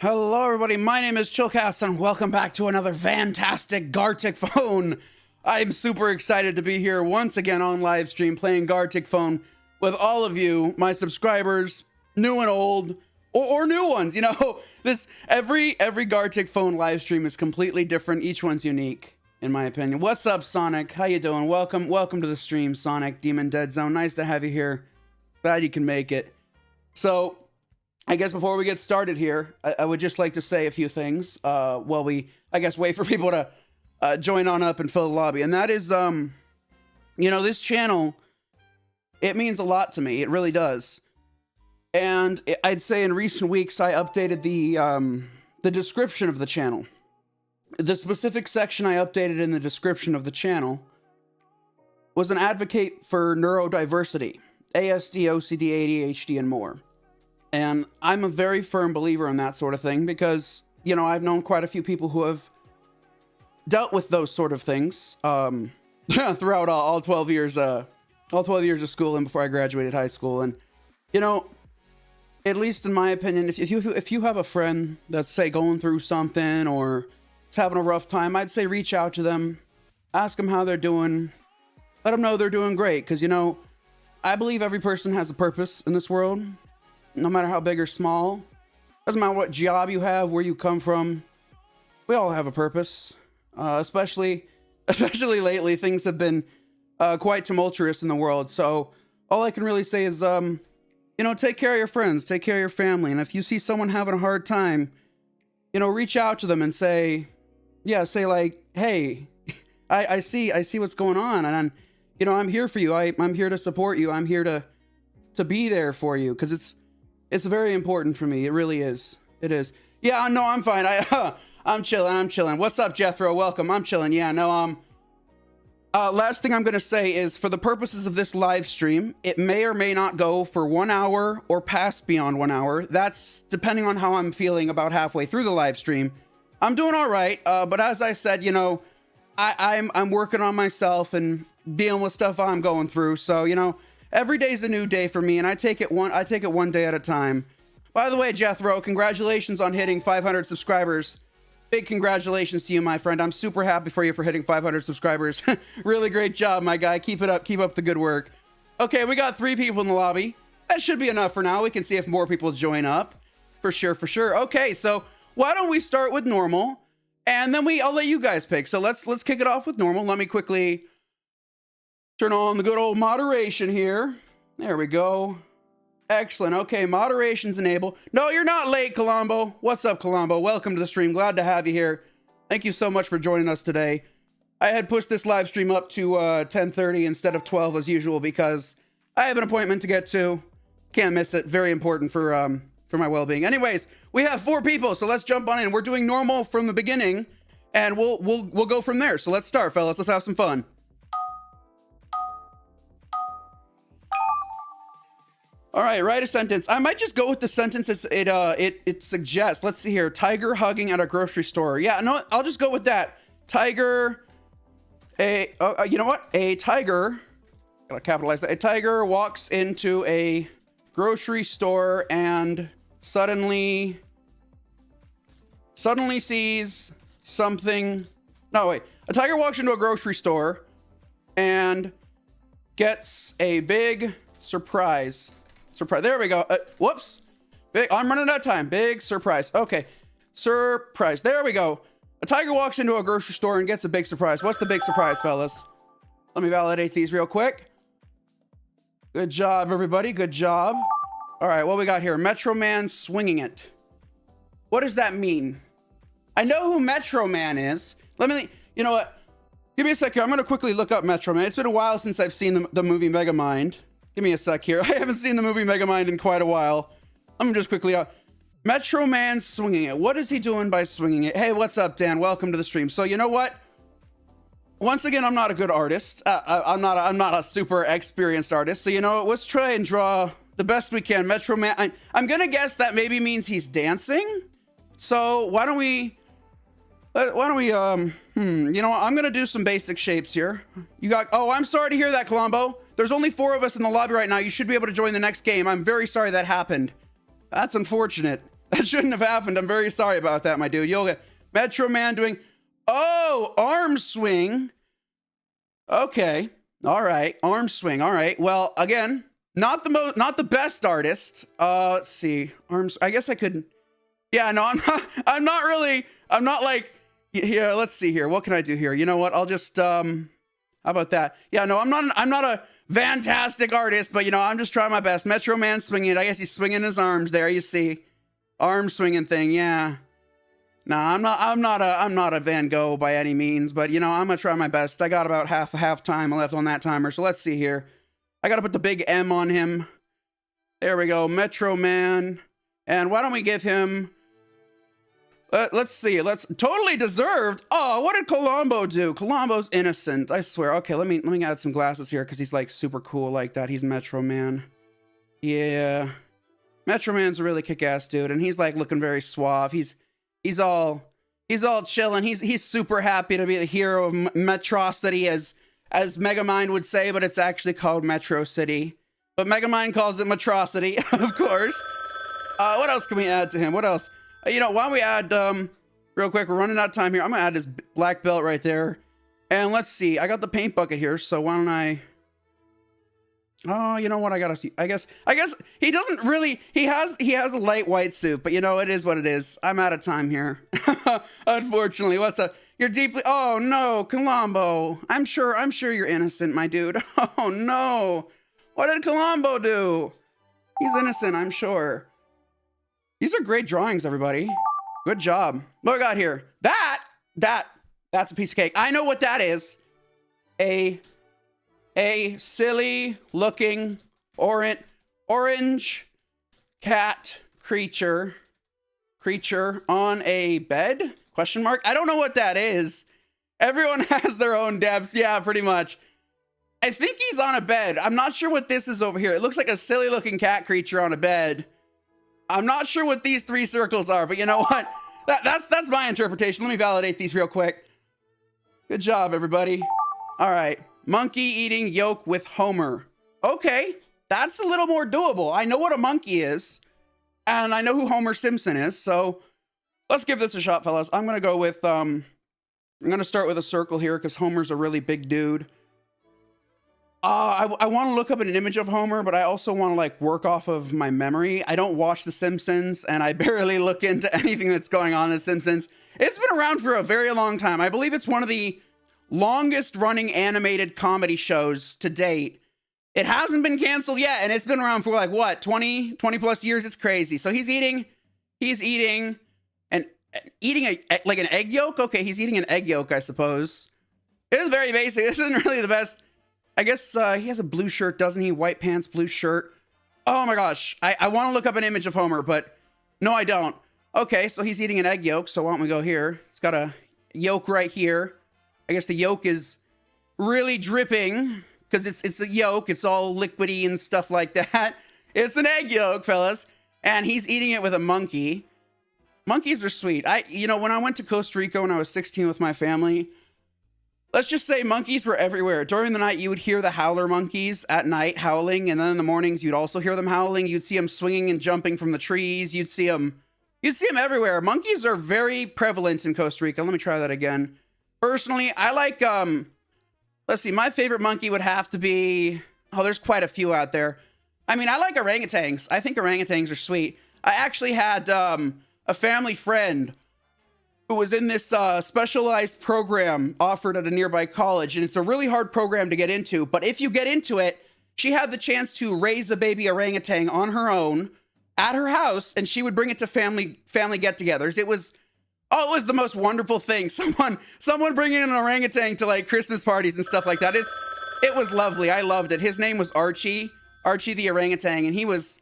Hello everybody, my name is Chillcatz and welcome back to another fantastic Gartic Phone. I'm super excited to be here once again on live stream playing Gartic Phone with all of you, my subscribers, new and old, or new ones. You know, every Gartic Phone live stream is completely different. Each one's unique, in my opinion. What's up, Sonic? How you doing? Welcome to the stream, Sonic, Demon Dead Zone. Nice to have you here. Glad you can make it. So, I guess before we get started here, I would just like to say a few things while we, I guess, wait for people to join on up and fill the lobby. And that is, you know, this channel, it means a lot to me. It really does. And I'd say in recent weeks, I updated the description of the channel. The specific section I updated in the description of the channel was an advocate for neurodiversity, ASD, OCD, ADHD, and more. And I'm a very firm believer in that sort of thing because, you know, I've known quite a few people who have dealt with those sort of things throughout all 12 years of school and before I graduated high school. And, you know, at least in my opinion, if you have a friend that's, say, going through something or is having a rough time, I'd say reach out to them, ask them how they're doing, let them know they're doing great. Because, you know, I believe every person has a purpose in this world. No matter how big or small, doesn't matter what job you have, where you come from, we all have a purpose. Especially lately, things have been quite tumultuous in the world. So all I can really say is, you know, take care of your friends, take care of your family, and if you see someone having a hard time, you know, reach out to them and say like, hey, I see what's going on, and you know, I'm here for you. I'm here to support you. I'm here to be there for you because it's very important for me. It really is. It is. Yeah, no, I'm fine. I'm chilling. What's up, Jethro? Welcome. I'm chilling. Yeah, no, last thing I'm going to say is for the purposes of this live stream, it may or may not go for 1 hour or pass beyond 1 hour. That's depending on how I'm feeling about halfway through the live stream. I'm doing all right. But as I said, you know, I'm working on myself and dealing with stuff I'm going through. So, you know, every day's a new day for me, and I take it one day at a time. By the way, Jethro, congratulations on hitting 500 subscribers. Big congratulations to you, my friend. I'm super happy for you for hitting 500 subscribers. Really great job, my guy. Keep it up. Keep up the good work. Okay, we got 3 people in the lobby. That should be enough for now. We can see if more people join up. For sure. Okay, so why don't we start with normal, and then I'll let you guys pick. So let's kick it off with normal. Let me quickly turn on the good old moderation here. There we go. Excellent. Okay, moderation's enabled. No, you're not late, Colombo. What's up, Colombo? Welcome to the stream. Glad to have you here. Thank you so much for joining us today. I had pushed this live stream up to 10:30 instead of 12 as usual because I have an appointment to get to. Can't miss it. Very important for my well-being. Anyways, we have 4 people, so let's jump on in. We're doing normal from the beginning, and we'll go from there. So let's start, fellas. Let's have some fun. All right, write a sentence. I might just go with the sentence it suggests. Let's see here. Tiger hugging at a grocery store. Yeah, no, I'll just go with that. Tiger, you know what? A tiger, gotta capitalize that. A tiger walks into a grocery store and suddenly sees something. No, wait. A tiger walks into a grocery store and gets a big surprise. There we go. Whoops. I'm running out of time. Big surprise. Okay. Surprise. There we go. A tiger walks into a grocery store and gets a big surprise. What's the big surprise, fellas? Let me validate these real quick. Good job, everybody. Good job. All right. What we got here? Metro Man swinging it. What does that mean? I know who Metro Man is. You know what? Give me a sec here. I'm going to quickly look up Metro Man. It's been a while since I've seen the movie Megamind. Give me a sec here. I haven't seen the movie Megamind in quite a while. Let me just quickly Metro Man swinging it. What is he doing by swinging it? Hey, what's up, Dan? Welcome to the stream. So you know what? Once again, I'm not a good artist. I'm not a super experienced artist. So you know what? Let's try and draw the best we can. Metro Man. I'm gonna guess that maybe means he's dancing. So why don't we? You know what? I'm gonna do some basic shapes here. You got? Oh, I'm sorry to hear that, Colombo. There's only 4 of us in the lobby right now. You should be able to join the next game. I'm very sorry that happened. That's unfortunate. That shouldn't have happened. I'm very sorry about that, my dude. You'll get Metro Man doing, oh, arm swing. Okay. All right. Arm swing. All right. Well, again, not the best artist. Let's see. Arms. I guess I could. Yeah, no, I'm not like, here, let's see here. What can I do here? You know what? I'll just, how about that? Yeah, no, I'm not a fantastic artist, but you know, I'm just trying my best. Metro Man swinging it. I guess he's swinging his arms there. You see, arm swinging thing. Yeah. Nah, I'm not a Van Gogh by any means, but you know, I'm gonna try my best. I got about half time left on that timer. So let's see here. I gotta put the big M on him. There we go. Metro Man. And why don't we give him, let's see. Let's totally deserved. Oh, what did Colombo do? Colombo's innocent. I swear. Okay, let me add some glasses here because he's like super cool like that. He's Metro Man. Yeah, Metro Man's a really kick-ass dude, and he's like looking very suave. He's all chilling. He's super happy to be the hero of Metrocity, as Megamind would say, but it's actually called Metro City. But Megamind calls it Metrocity, of course. What else can we add to him? What else? You know, why don't we add, real quick, we're running out of time here. I'm gonna add his black belt right there. And let's see, I got the paint bucket here, so why don't I... Oh, you know what, I gotta see. I guess he doesn't really, he has a light white suit, but you know, it is what it is. I'm out of time here. Unfortunately, you're deeply, oh no, Colombo. I'm sure you're innocent, my dude. Oh no. What did Colombo do? He's innocent, I'm sure. These are great drawings, everybody. Good job. What we got here? That's a piece of cake. I know what that is. A silly looking orange cat creature on a bed? Question mark. I don't know what that is. Everyone has their own depths. Yeah, pretty much. I think he's on a bed. I'm not sure what this is over here. It looks like a silly looking cat creature on a bed. I'm not sure what these three circles are, but you know what? That's my interpretation. Let me validate these real quick. Good job, everybody. All right. Monkey eating yolk with Homer. Okay, that's a little more doable. I know what a monkey is, and I know who Homer Simpson is, so let's give this a shot, fellas. I'm gonna go with, I'm gonna start with a circle here because Homer's a really big dude. I want to look up an image of Homer, but I also want to like work off of my memory. I don't watch The Simpsons, and I barely look into anything that's going on in The Simpsons. It's been around for a very long time. I believe it's one of the longest running animated comedy shows to date. It hasn't been canceled yet, and it's been around for like what, 20 plus years. It's crazy. So he's eating like an egg yolk. Okay, he's eating an egg yolk, I suppose. It is very basic. This isn't really the best. I guess he has a blue shirt, doesn't he? White pants, blue shirt. Oh my gosh. I want to look up an image of Homer, but no, I don't. Okay, so he's eating an egg yolk, so why don't we go here? He's got a yolk right here. I guess the yolk is really dripping because it's a yolk. It's all liquidy and stuff like that. It's an egg yolk, fellas. And he's eating it with a monkey. Monkeys are sweet. You know, when I went to Costa Rica when I was 16 with my family, let's just say monkeys were everywhere. During the night, you would hear the howler monkeys at night howling. And then in the mornings, you'd also hear them howling. You'd see them swinging and jumping from the trees. You'd see them everywhere. Monkeys are very prevalent in Costa Rica. Let me try that again. Personally, I like, let's see, my favorite monkey would have to be, oh, there's quite a few out there. I mean, I like orangutans. I think orangutans are sweet. I actually had a family friend who was in this specialized program offered at a nearby college, and it's a really hard program to get into, but if you get into it, she had the chance to raise a baby orangutan on her own at her house, and she would bring it to family get-togethers. It was the most wonderful thing. Someone bringing an orangutan to like Christmas parties and stuff like that. It was lovely. I loved it. His name was Archie the orangutan, and he was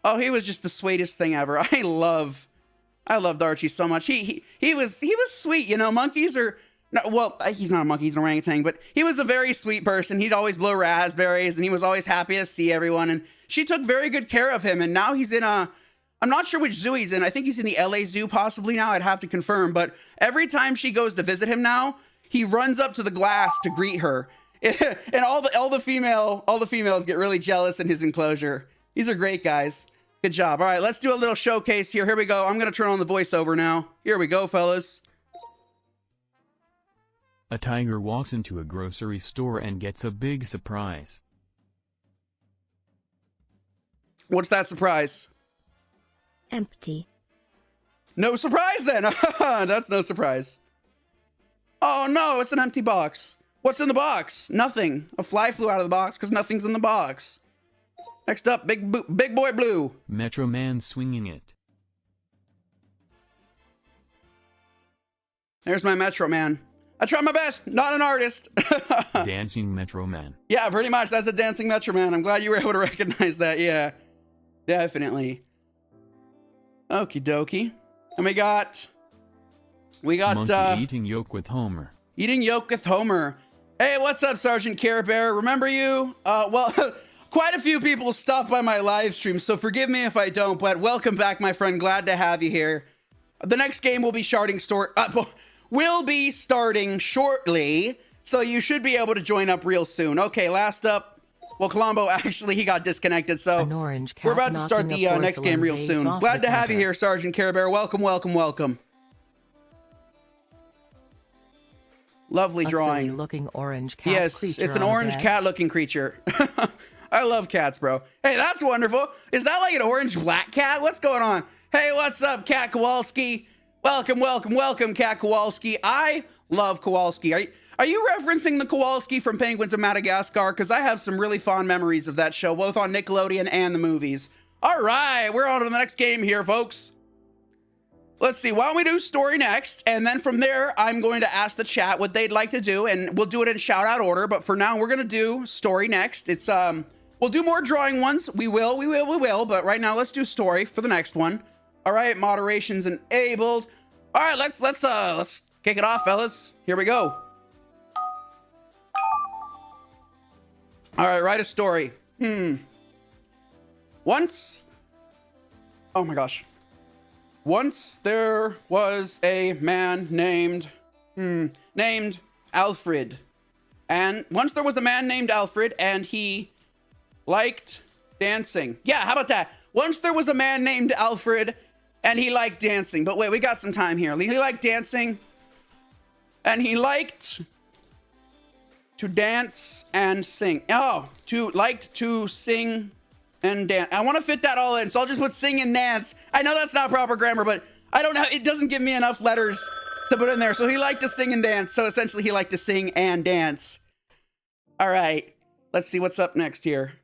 just the sweetest thing ever. I loved Archie so much. He was sweet. You know, monkeys are, well, he's not a monkey, he's an orangutan, but he was a very sweet person. He'd always blow raspberries, and he was always happy to see everyone, and she took very good care of him, and now he's in I'm not sure which zoo he's in. I think he's in the LA Zoo possibly now. I'd have to confirm. But every time she goes to visit him now, he runs up to the glass to greet her. And all the females get really jealous in his enclosure. These are great guys. Good job. All right, let's do a little showcase here. Here we go. I'm going to turn on the voiceover now. Here we go, fellas. A tiger walks into a grocery store and gets a big surprise. What's that surprise? Empty. No surprise then. That's no surprise. Oh no, it's an empty box. What's in the box? Nothing. A fly flew out of the box because nothing's in the box. Next up, Big Boy Blue. Metro Man swinging it. There's my Metro Man. I try my best, not an artist. Dancing Metro Man. Yeah, pretty much. That's a dancing Metro Man. I'm glad you were able to recognize that. Yeah, definitely. Okie dokie. And we got Monkey eating yolk with Homer. Eating yolk with Homer. Hey, what's up, Sergeant Care Bear? Remember you? Well, quite a few people stopped by my live stream, so forgive me if I don't, but welcome back, my friend. Glad to have you here. The next game will be starting shortly, so you should be able to join up real soon. Okay, last up. Well, Colombo, actually, he got disconnected, so we're about to start the next game real soon. Glad to have you here, Sergeant Care Bear. Welcome, welcome, welcome. Lovely drawing. Looking orange cat. Yes, it's an orange cat-looking creature. I love cats, bro. Hey, that's wonderful. Is that like an orange-black cat? What's going on? Hey, what's up, Cat Kowalski? Welcome, welcome, welcome, Cat Kowalski. I love Kowalski. Are you referencing the Kowalski from Penguins of Madagascar? Because I have some really fond memories of that show, both on Nickelodeon and the movies. All right, we're on to the next game here, folks. Let's see, why don't we do story next? And then from there, I'm going to ask the chat what they'd like to do, and we'll do it in shout-out order. But for now, we're going to do story next. It's, we'll do more drawing ones. We will. But right now, let's do story for the next one. All right, moderation's enabled. All right, let's kick it off, fellas. Here we go. All right, write a story. Once, oh my gosh. Once there was a man named Alfred. And once there was a man named Alfred, and he liked dancing. Yeah, how about that? Once there was a man named Alfred, and he liked dancing. But wait, we got some time here. He liked dancing, and he liked to dance and sing. Oh, liked to sing and dance. I want to fit that all in, so I'll just put sing and dance. I know that's not proper grammar, but I don't know. It doesn't give me enough letters to put in there. So he liked to sing and dance. So essentially, he liked to sing and dance. All right, let's see what's up next here.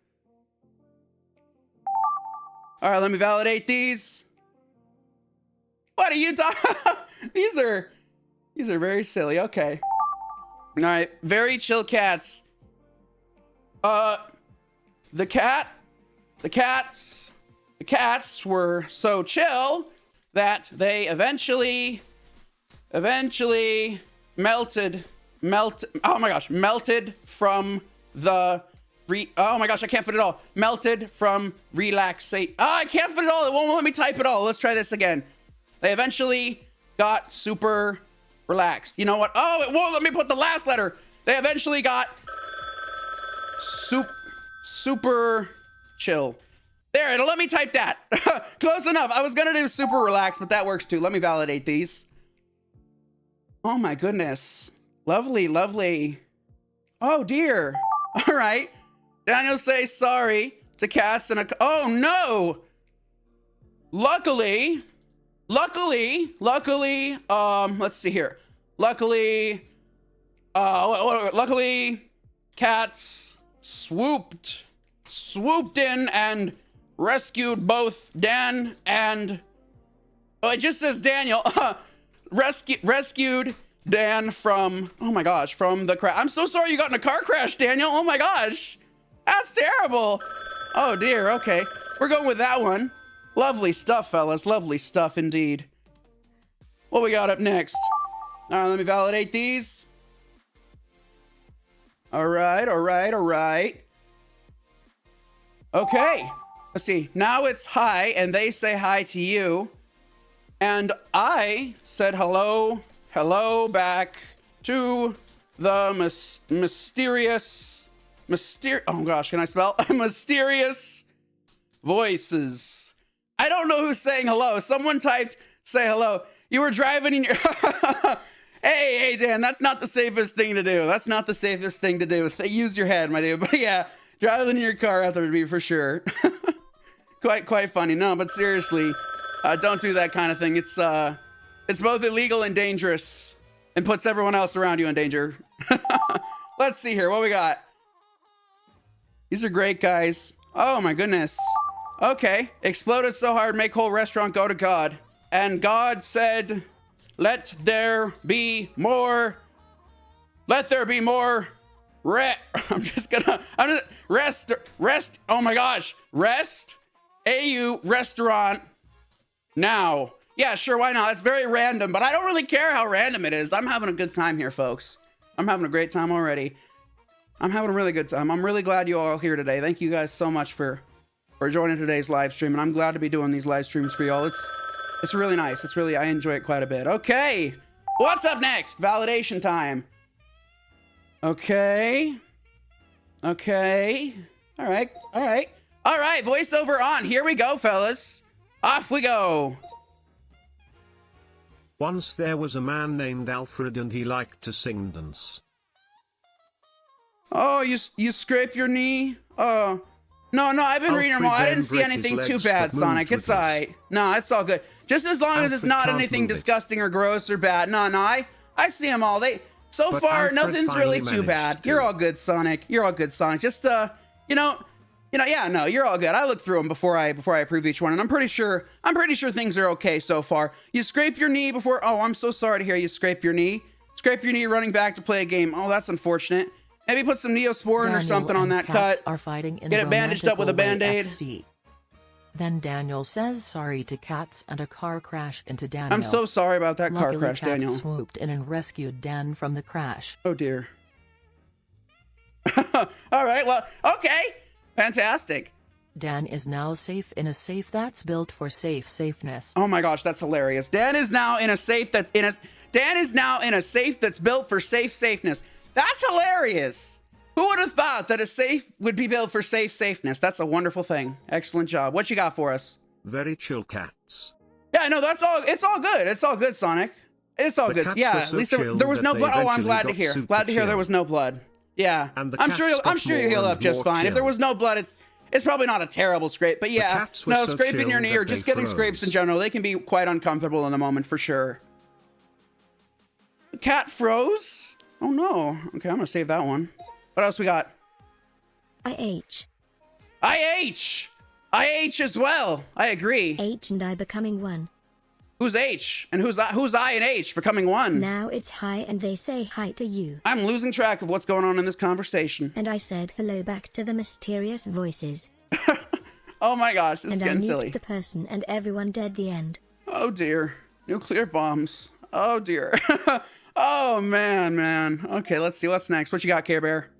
All right, let me validate these. What are you talking? These are very silly. Okay. All right, very chill cats. The cats were so chill that they eventually melted from the oh my gosh, I can't fit it all. Melted from relaxation. Oh, I can't fit it all. It won't let me type it all. Let's try this again. They eventually got super relaxed. You know what? Oh, it won't let me put the last letter. They eventually got super chill. There, it'll let me type that. Close enough. I was gonna do super relaxed, but that works too. Let me validate these. Oh my goodness. Lovely, lovely. Oh dear. All right. Daniel says sorry to cats and oh no. Luckily, let's see here. Luckily, cats swooped in and rescued both Dan and, oh, it just says Daniel. Rescued Dan from, oh my gosh, from the crash. I'm so sorry you got in a car crash, Daniel. Oh my gosh, that's terrible. Oh dear, okay. We're going with that one. Lovely stuff, fellas. Lovely stuff indeed. What we got up next? All right, let me validate these. All right. Okay, let's see. Now it's hi, and they say hi to you. And I said hello back to the mysterious, oh gosh, can I spell? Mysterious voices. I don't know who's saying hello. Someone typed, say hello. You were driving in your... hey, Dan, that's not the safest thing to do. That's not the safest thing to do. Use your head, my dude. But yeah, driving in your car out there would be for sure. Quite funny. No, but seriously, don't do that kind of thing. It's both illegal and dangerous and puts everyone else around you in danger. Let's see here. What we got? These are great, guys. Oh, my goodness. Okay. Exploded so hard, make whole restaurant go to God. And God said, let there be more. Let there be more. I'm just rest. Oh my gosh. Rest. AU restaurant now. Yeah, sure. Why not? It's very random, but I don't really care how random it is. I'm having a good time here, folks. I'm having a great time already. I'm having a really good time. I'm really glad you all are here today. Thank you guys so much for joining today's live stream, and I'm glad to be doing these live streams for y'all. It's really nice. It's really, I enjoy it quite a bit. Okay, what's up next? Validation time. Okay. All right. Voiceover on. Here we go, fellas. Off we go. Once there was a man named Alfred and he liked to sing dance. Oh, you scrape your knee? Oh, no, I've been reading them all. I didn't see anything too bad, Sonic. It's all right. No, it's all good. Just as long as it's not anything disgusting or gross or bad. No, I see them all. So far, nothing's really too bad. You're all good, Sonic. You're all good, Sonic. Just, yeah, no, you're all good. I looked through them before I approve each one, and I'm pretty sure things are okay so far. You scrape your knee before. Oh, I'm so sorry to hear you scrape your knee. Scrape your knee running back to play a game. Oh, that's unfortunate. Maybe put some Neosporin or something on that cut. Are fighting in Get it bandaged up with a Band-Aid. Then Daniel says sorry to Cats and a car crashed into Daniel. I'm so sorry about that car crash, Cats Daniel. Swooped in and rescued Dan from the crash. Oh dear. All right, well, okay. Fantastic. Dan is now safe in a safe that's built for safeness. Oh my gosh, that's hilarious. Dan is now in a safe that's built for safeness. That's hilarious. Who would have thought that a safe would be built for safeness? That's a wonderful thing. Excellent job. What you got for us? Very Chillcatz. Yeah, no, that's all. It's all good. It's all good, Sonic. It's all good. Yeah, at least there was no blood. Oh, I'm glad to hear. Glad to hear there was no blood. Yeah, I'm sure you'll heal up just fine. If there was no blood, it's probably not a terrible scrape. But yeah, no, scraping your knee or just getting scrapes in general, they can be quite uncomfortable in the moment for sure. The cat froze. Oh no. Okay, I'm gonna save that one. What else we got? IH as well. I agree. H and I becoming one. Who's H? And who's I and H becoming one? Now it's hi and they say hi to you. I'm losing track of what's going on in this conversation. And I said hello back to the mysterious voices. Oh my gosh, this is getting silly. And I nuked the person and everyone dead the end. Oh dear. Nuclear bombs. Oh dear. Oh man. Okay, let's see what's next. What you got, Care Bear?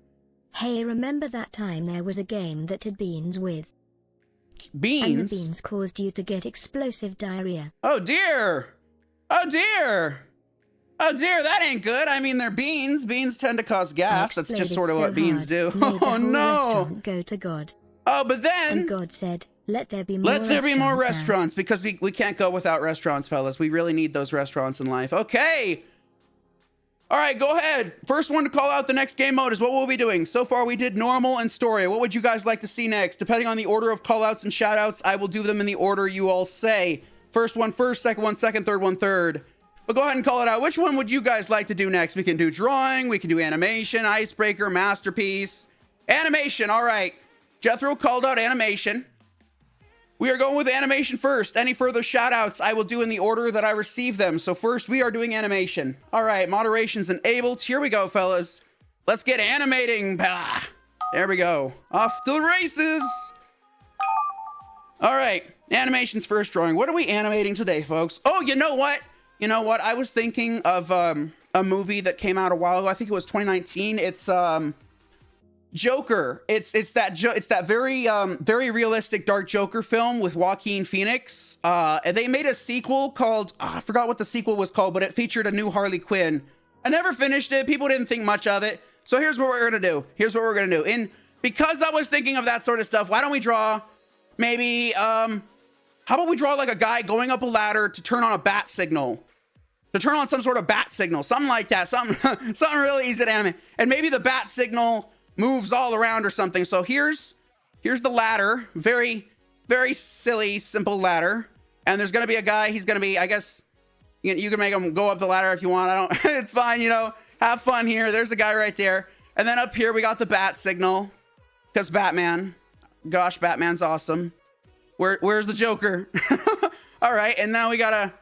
Hey, remember that time there was a game that had beans with? Beans? And the beans caused you to get explosive diarrhea. Oh dear! Oh dear! Oh dear, that ain't good. I mean, they're beans. Beans tend to cause gas. That's just sort of what beans do. Oh no! Go to God. Oh, but then... And God said, let there be more restaurants, because we can't go without restaurants, fellas. We really need those restaurants in life. Okay! All right, go ahead. First one to call out the next game mode is what we'll be doing. So far, we did normal and story. What would you guys like to see next? Depending on the order of callouts and shoutouts, I will do them in the order you all say. First one first, second one second, third one third. But go ahead and call it out. Which one would you guys like to do next? We can do drawing, we can do animation, icebreaker, masterpiece. Animation, all right. Jethro called out animation. We are going with animation first. Any further shoutouts I will do in the order that I receive them. So first we are doing animation. All right, moderation's enabled. Here we go, fellas. Let's get animating. Bah. There we go. Off to the races. All right, animation's first drawing. What are we animating today, folks? Oh, you know what? I was thinking of a movie that came out a while ago. I think it was 2019. It's Joker. It's that very realistic dark Joker film with Joaquin Phoenix. They made a sequel called I forgot what the sequel was called, but it featured a new Harley Quinn. I never finished it. People didn't think much of it. So here's what we're gonna do. Because I was thinking of that sort of stuff, why don't we draw maybe How about we draw like a guy going up a ladder to turn on a bat signal? To turn on some sort of bat signal, something like that, something something really easy to animate. And maybe the bat signal moves all around or something. So here's the ladder, very silly, simple ladder. And there's gonna be a guy, he's gonna be, I guess, you can make him go up the ladder if you want. I don't, it's fine, you know, have fun here. There's a guy right there. And then up here, we got the bat signal, because Batman, gosh, Batman's awesome. Where's the Joker? All right, and now we gotta,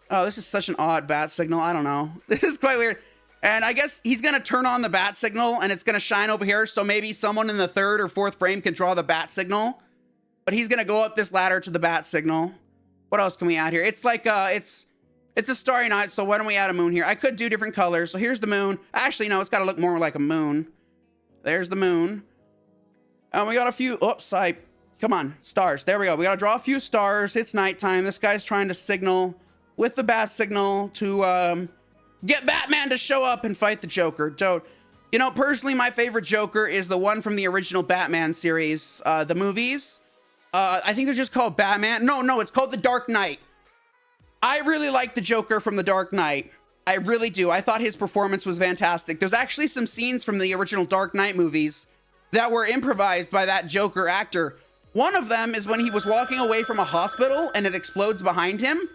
oh, this is such an odd bat signal. I don't know. This is quite weird. And I guess he's gonna turn on the bat signal and it's gonna shine over here. So maybe someone in the 3rd or 4th frame can draw the bat signal, but he's gonna go up this ladder to the bat signal. What else can we add here? It's like, it's a starry night. So why don't we add a moon here? I could do different colors. So here's the moon. Actually, no, it's gotta look more like a moon. There's the moon. And we got a few, oops, come on, stars. There we go. We gotta draw a few stars. It's nighttime. This guy's trying to signal with the bat signal to get Batman to show up and fight the Joker. So, you know, personally, my favorite Joker is the one from the original Batman series, the movies. I think they're just called Batman. No, it's called The Dark Knight. I really like the Joker from The Dark Knight. I really do. I thought his performance was fantastic. There's actually some scenes from the original Dark Knight movies that were improvised by that Joker actor. One of them is when he was walking away from a hospital and it explodes behind him.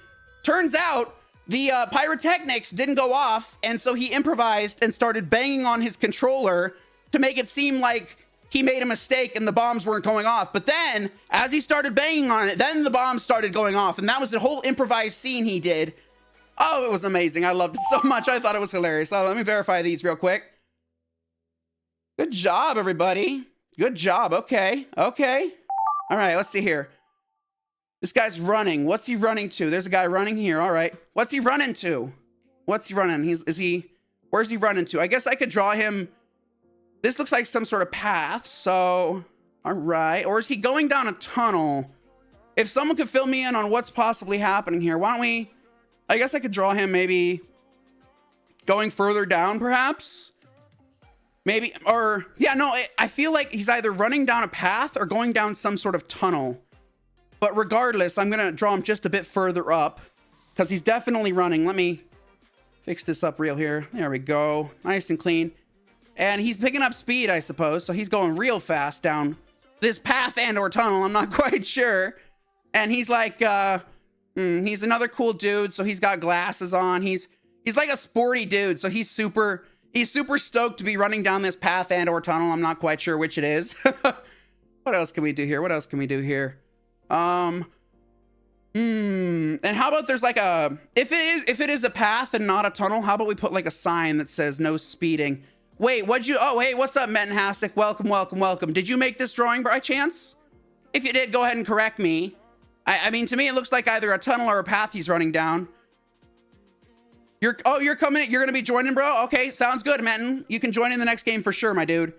Turns out the pyrotechnics didn't go off, and so he improvised and started banging on his controller to make it seem like he made a mistake and the bombs weren't going off. But then, as he started banging on it, then the bombs started going off, and that was the whole improvised scene he did. Oh, it was amazing. I loved it so much. I thought it was hilarious. So let me verify these real quick. Good job, everybody. Good job. Okay. All right, let's see here. This guy's running. What's he running to? There's a guy running here. All right. What's he running to? Where's he running to? I guess I could draw him. This looks like some sort of path. So, all right. Or is he going down a tunnel? If someone could fill me in on what's possibly happening here, why don't we, I guess I could draw him maybe going further down, perhaps? Maybe, or, yeah, no, I feel like he's either running down a path or going down some sort of tunnel. But regardless, I'm going to draw him just a bit further up because he's definitely running. Let me fix this up real here. There we go. Nice and clean. And he's picking up speed, I suppose. So he's going real fast down this path and or tunnel. I'm not quite sure. And he's like, he's another cool dude. So he's got glasses on. He's like a sporty dude. So he's super stoked to be running down this path and or tunnel. I'm not quite sure which it is. What else can we do here? And how about there's like a, if it is a path and not a tunnel, how about we put like a sign that says no speeding? Wait, oh, hey, what's up, METIN HASI쪼? Welcome. Did you make this drawing by chance? If you did, go ahead and correct me. I mean, to me, it looks like either a tunnel or a path he's running down. You're coming, you're gonna be joining, bro? Okay, sounds good, METIN. You can join in the next game for sure, my dude.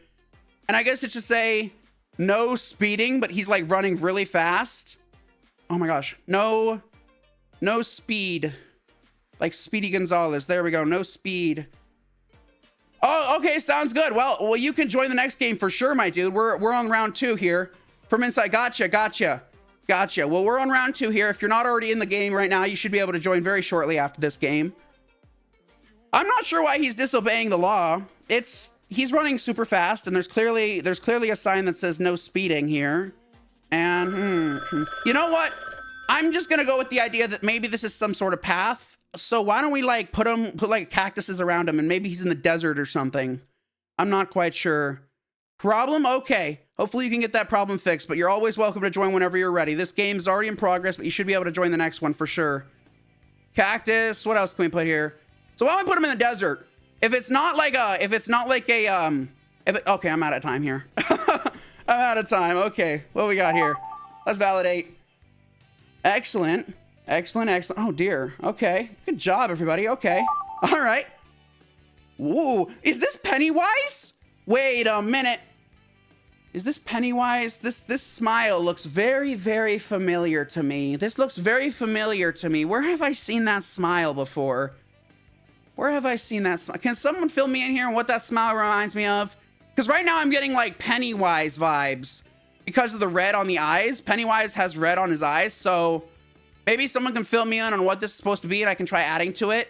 And I guess it should say no speeding, but he's like running really fast. Oh my gosh, no speed. Like Speedy Gonzalez, there we go, no speed. Oh, okay, sounds good. Well, you can join the next game for sure, my dude. We're on round 2 here. From inside, gotcha. Well, we're on round 2 here. If you're not already in the game right now, you should be able to join very shortly after this game. I'm not sure why he's disobeying the law. He's running super fast, and there's clearly a sign that says no speeding here. And you know what? I'm just gonna go with the idea that maybe this is some sort of path. So why don't we like put like cactuses around him, and maybe he's in the desert or something. I'm not quite sure. Problem? Okay. Hopefully you can get that problem fixed, but you're always welcome to join whenever you're ready. This game's already in progress, but you should be able to join the next one for sure. Cactus. What else can we put here? So why don't we put him in the desert? Okay, I'm out of time here. I'm out of time. Okay, what we got here? Let's validate. Excellent. Oh dear. Okay, good job, everybody. Okay, all right. Whoa, is this Pennywise? Wait a minute. Is this Pennywise? This smile looks very, very familiar to me. This looks very familiar to me. Where have I seen that smile before? Where have I seen that smile? Can someone fill me in here on what that smile reminds me of? Because right now I'm getting like Pennywise vibes. because of the red on the eyes. Pennywise has red on his eyes, so maybe someone can fill me in on what this is supposed to be and I can try adding to it.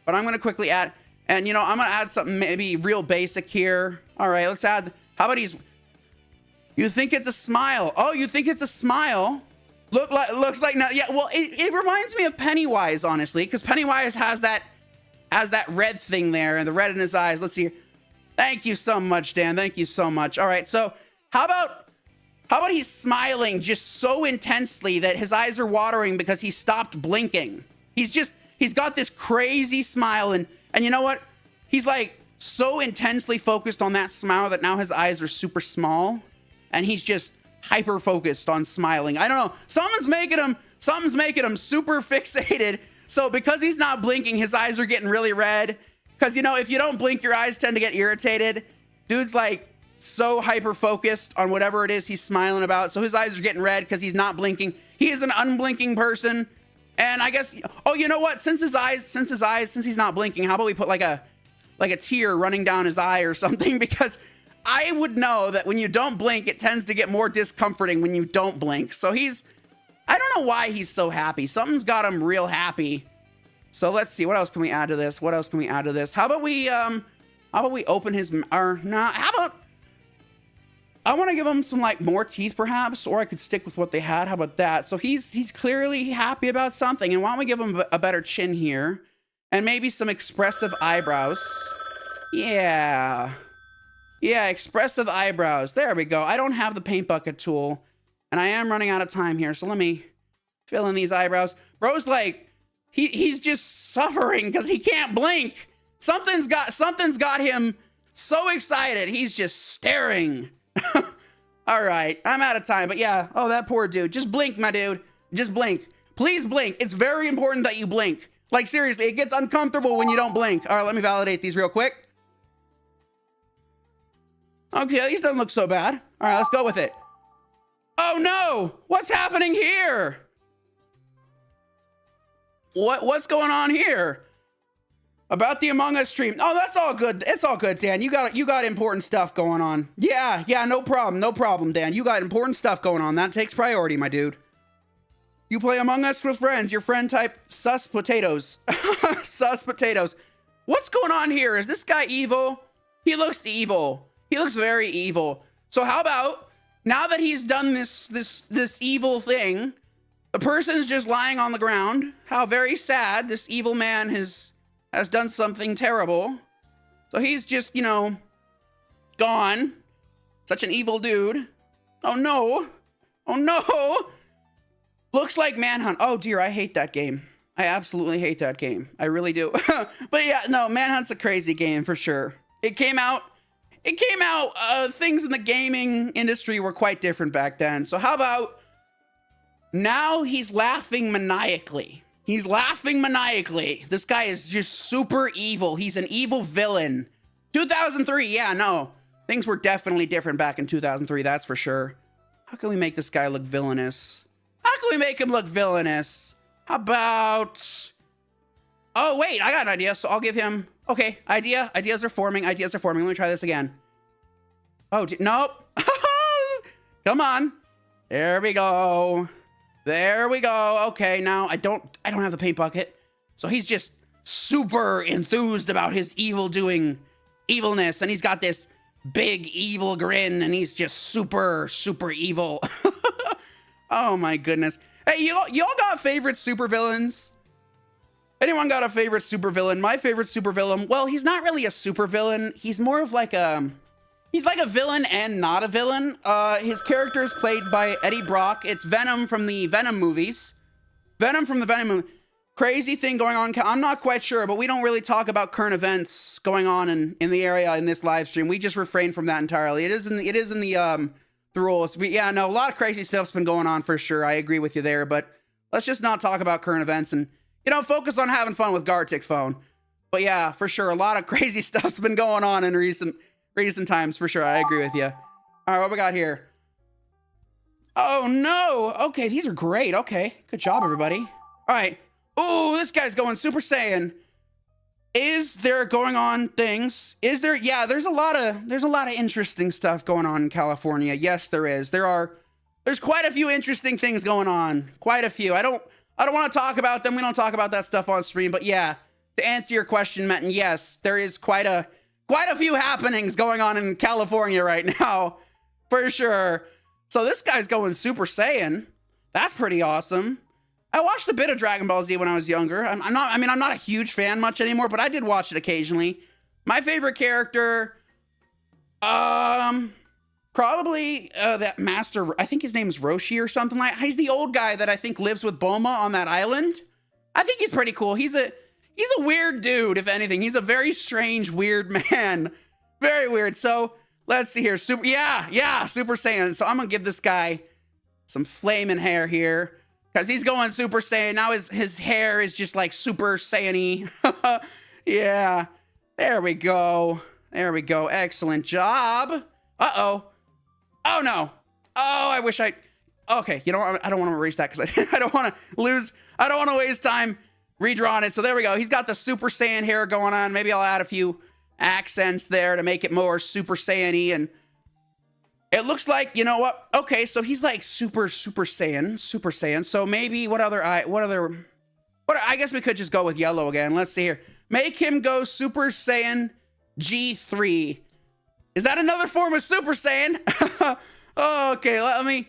But I'm gonna quickly add, and you know, I'm gonna add something maybe real basic here. All right, let's add, how about you think it's a smile? Oh, you think it's a smile? Looks like, no, yeah, well, it reminds me of Pennywise, honestly, because Pennywise has that red thing there and the red in his eyes. Let's see here. Thank you so much, Dan. Thank you so much. All right, so how about he's smiling just so intensely that his eyes are watering because he stopped blinking. He's got this crazy smile, and you know what? He's like so intensely focused on that smile that now his eyes are super small, and he's just hyper focused on smiling. I don't know. Something's making him super fixated. So because he's not blinking, his eyes are getting really red. Because, you know, if you don't blink, your eyes tend to get irritated. Dude's like so hyper focused on whatever it is he's smiling about. So his eyes are getting red because he's not blinking. He is an unblinking person. And I guess, oh, you know what? Since he's not blinking, how about we put like a tear running down his eye or something? Because I would know that when you don't blink, it tends to get more discomforting when you don't blink. So I don't know why he's so happy. Something's got him real happy. So let's see, what else can we add to this? How about we open his, or nah, how about, I want to give him some like more teeth perhaps, or I could stick with what they had. How about that? So he's clearly happy about something. And why don't we give him a better chin here and maybe some expressive eyebrows. Yeah, expressive eyebrows. There we go. I don't have the paint bucket tool and I am running out of time here. So let me fill in these eyebrows. Bro's like, he's just suffering because he can't blink. Something's got him so excited. He's just staring. All right, I'm out of time, but yeah. Oh, that poor dude. Just blink, my dude. Just blink. Please blink. It's very important that you blink. Like seriously, it gets uncomfortable when you don't blink. All right, let me validate these real quick. Okay, these doesn't look so bad. All right, let's go with it. Oh no, what's happening here? What's going on here? About the Among Us stream. Oh, that's all good. It's all good, Dan. You got important stuff going on. Yeah, no problem, Dan. You got important stuff going on. That takes priority, my dude. You play Among Us with friends. Your friend type sus potatoes. Sus potatoes. What's going on here? Is this guy evil? He looks very evil. So how about now that he's done this evil thing, the person's just lying on the ground. How very sad. This evil man has done something terrible. So he's just, you know, gone. Such an evil dude. Oh no. Oh no. Looks like Manhunt. Oh dear, I hate that game. I absolutely hate that game. I really do. But yeah, no, Manhunt's a crazy game for sure. It came out, things in the gaming industry were quite different back then. So how about now he's laughing maniacally. He's laughing maniacally. This guy is just super evil. He's an evil villain. 2003, yeah, no. Things were definitely different back in 2003, that's for sure. How can we make this guy look villainous? How can we make him look villainous? How about... Oh, wait, I got an idea, so I'll give him... Okay, ideas are forming. Let me try this again. Oh, nope. Come on. There we go. Okay, now I don't have the paint bucket. So he's just super enthused about his evilness, and he's got this big evil grin, and he's just super evil. Oh my goodness. Hey, y'all got favorite supervillains? Anyone got a favorite supervillain? My favorite supervillain, well, he's not really a supervillain. He's more of like he's like a villain and not a villain. His character is played by Eddie Brock. It's Venom from the Venom movies. Crazy thing going on. I'm not quite sure, but we don't really talk about current events going on in the area in this live stream. We just refrain from that entirely. It is in the rules. Yeah, no, a lot of crazy stuff's been going on for sure. I agree with you there, but let's just not talk about current events and, you know, focus on having fun with Gartic Phone. But yeah, for sure, a lot of crazy stuff's been going on in recent times, for sure. I agree with you. All right, what we got here? Oh, no. Okay, these are great. Okay, good job, everybody. All right. Ooh, this guy's going Super Saiyan. Is there going on things? Is there? Yeah, there's a lot of interesting stuff going on in California. Yes, there is. There are there's quite a few interesting things going on. Quite a few. I don't want to talk about them. We don't talk about that stuff on stream, but yeah, to answer your question, Metin, yes, there is quite a few happenings going on in California right now, for sure. So this guy's going Super Saiyan. That's pretty awesome. I watched a bit of Dragon Ball Z when I was younger. I'm not a huge fan much anymore, but I did watch it occasionally. My favorite character, probably that master, I think his name is Roshi or something like that. He's the old guy that I think lives with Bulma on that island. I think he's pretty cool. He's a weird dude, if anything. He's a very strange, weird man. Very weird. So let's see here. Super Saiyan. So I'm gonna give this guy some flaming hair here, because he's going Super Saiyan. Now his hair is just like Super Saiyan-y. Yeah. There we go. There we go. Excellent job. Uh-oh. Oh, no. Oh, I wish okay, you know what? I don't want to erase that because I don't want to lose. I don't want to waste time redrawing it. So there we go. He's got the Super Saiyan hair going on. Maybe I'll add a few accents there to make it more Super Saiyan-y. And it looks like, you know what? Okay, so he's like Super Saiyan. So maybe what I guess we could just go with yellow again. Let's see here. Make him go Super Saiyan G3. Is that another form of Super Saiyan? Okay, let me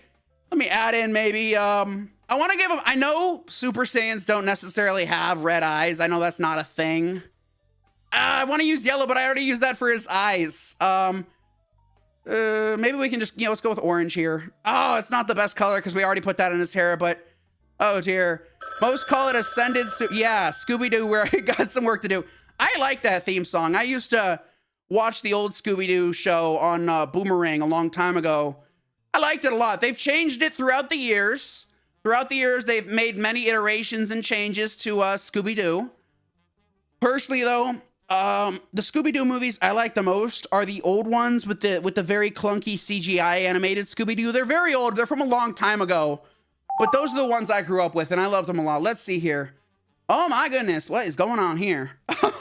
add in maybe, I want to give him, I know Super Saiyans don't necessarily have red eyes. I know that's not a thing. I want to use yellow, but I already used that for his eyes. Maybe we can just, let's go with orange here. Oh, it's not the best color because we already put that in his hair, but oh dear. Most call it Ascended. Yeah, Scooby-Doo, where I got some work to do. I like that theme song. I used to watch the old Scooby-Doo show on Boomerang a long time ago. I liked it a lot. They've changed it throughout the years. Throughout the years, they've made many iterations and changes to Scooby-Doo. Personally, though, the Scooby-Doo movies I like the most are the old ones with the very clunky CGI animated Scooby-Doo. They're very old. They're from a long time ago. But those are the ones I grew up with, and I loved them a lot. Let's see here. Oh, my goodness. What is going on here?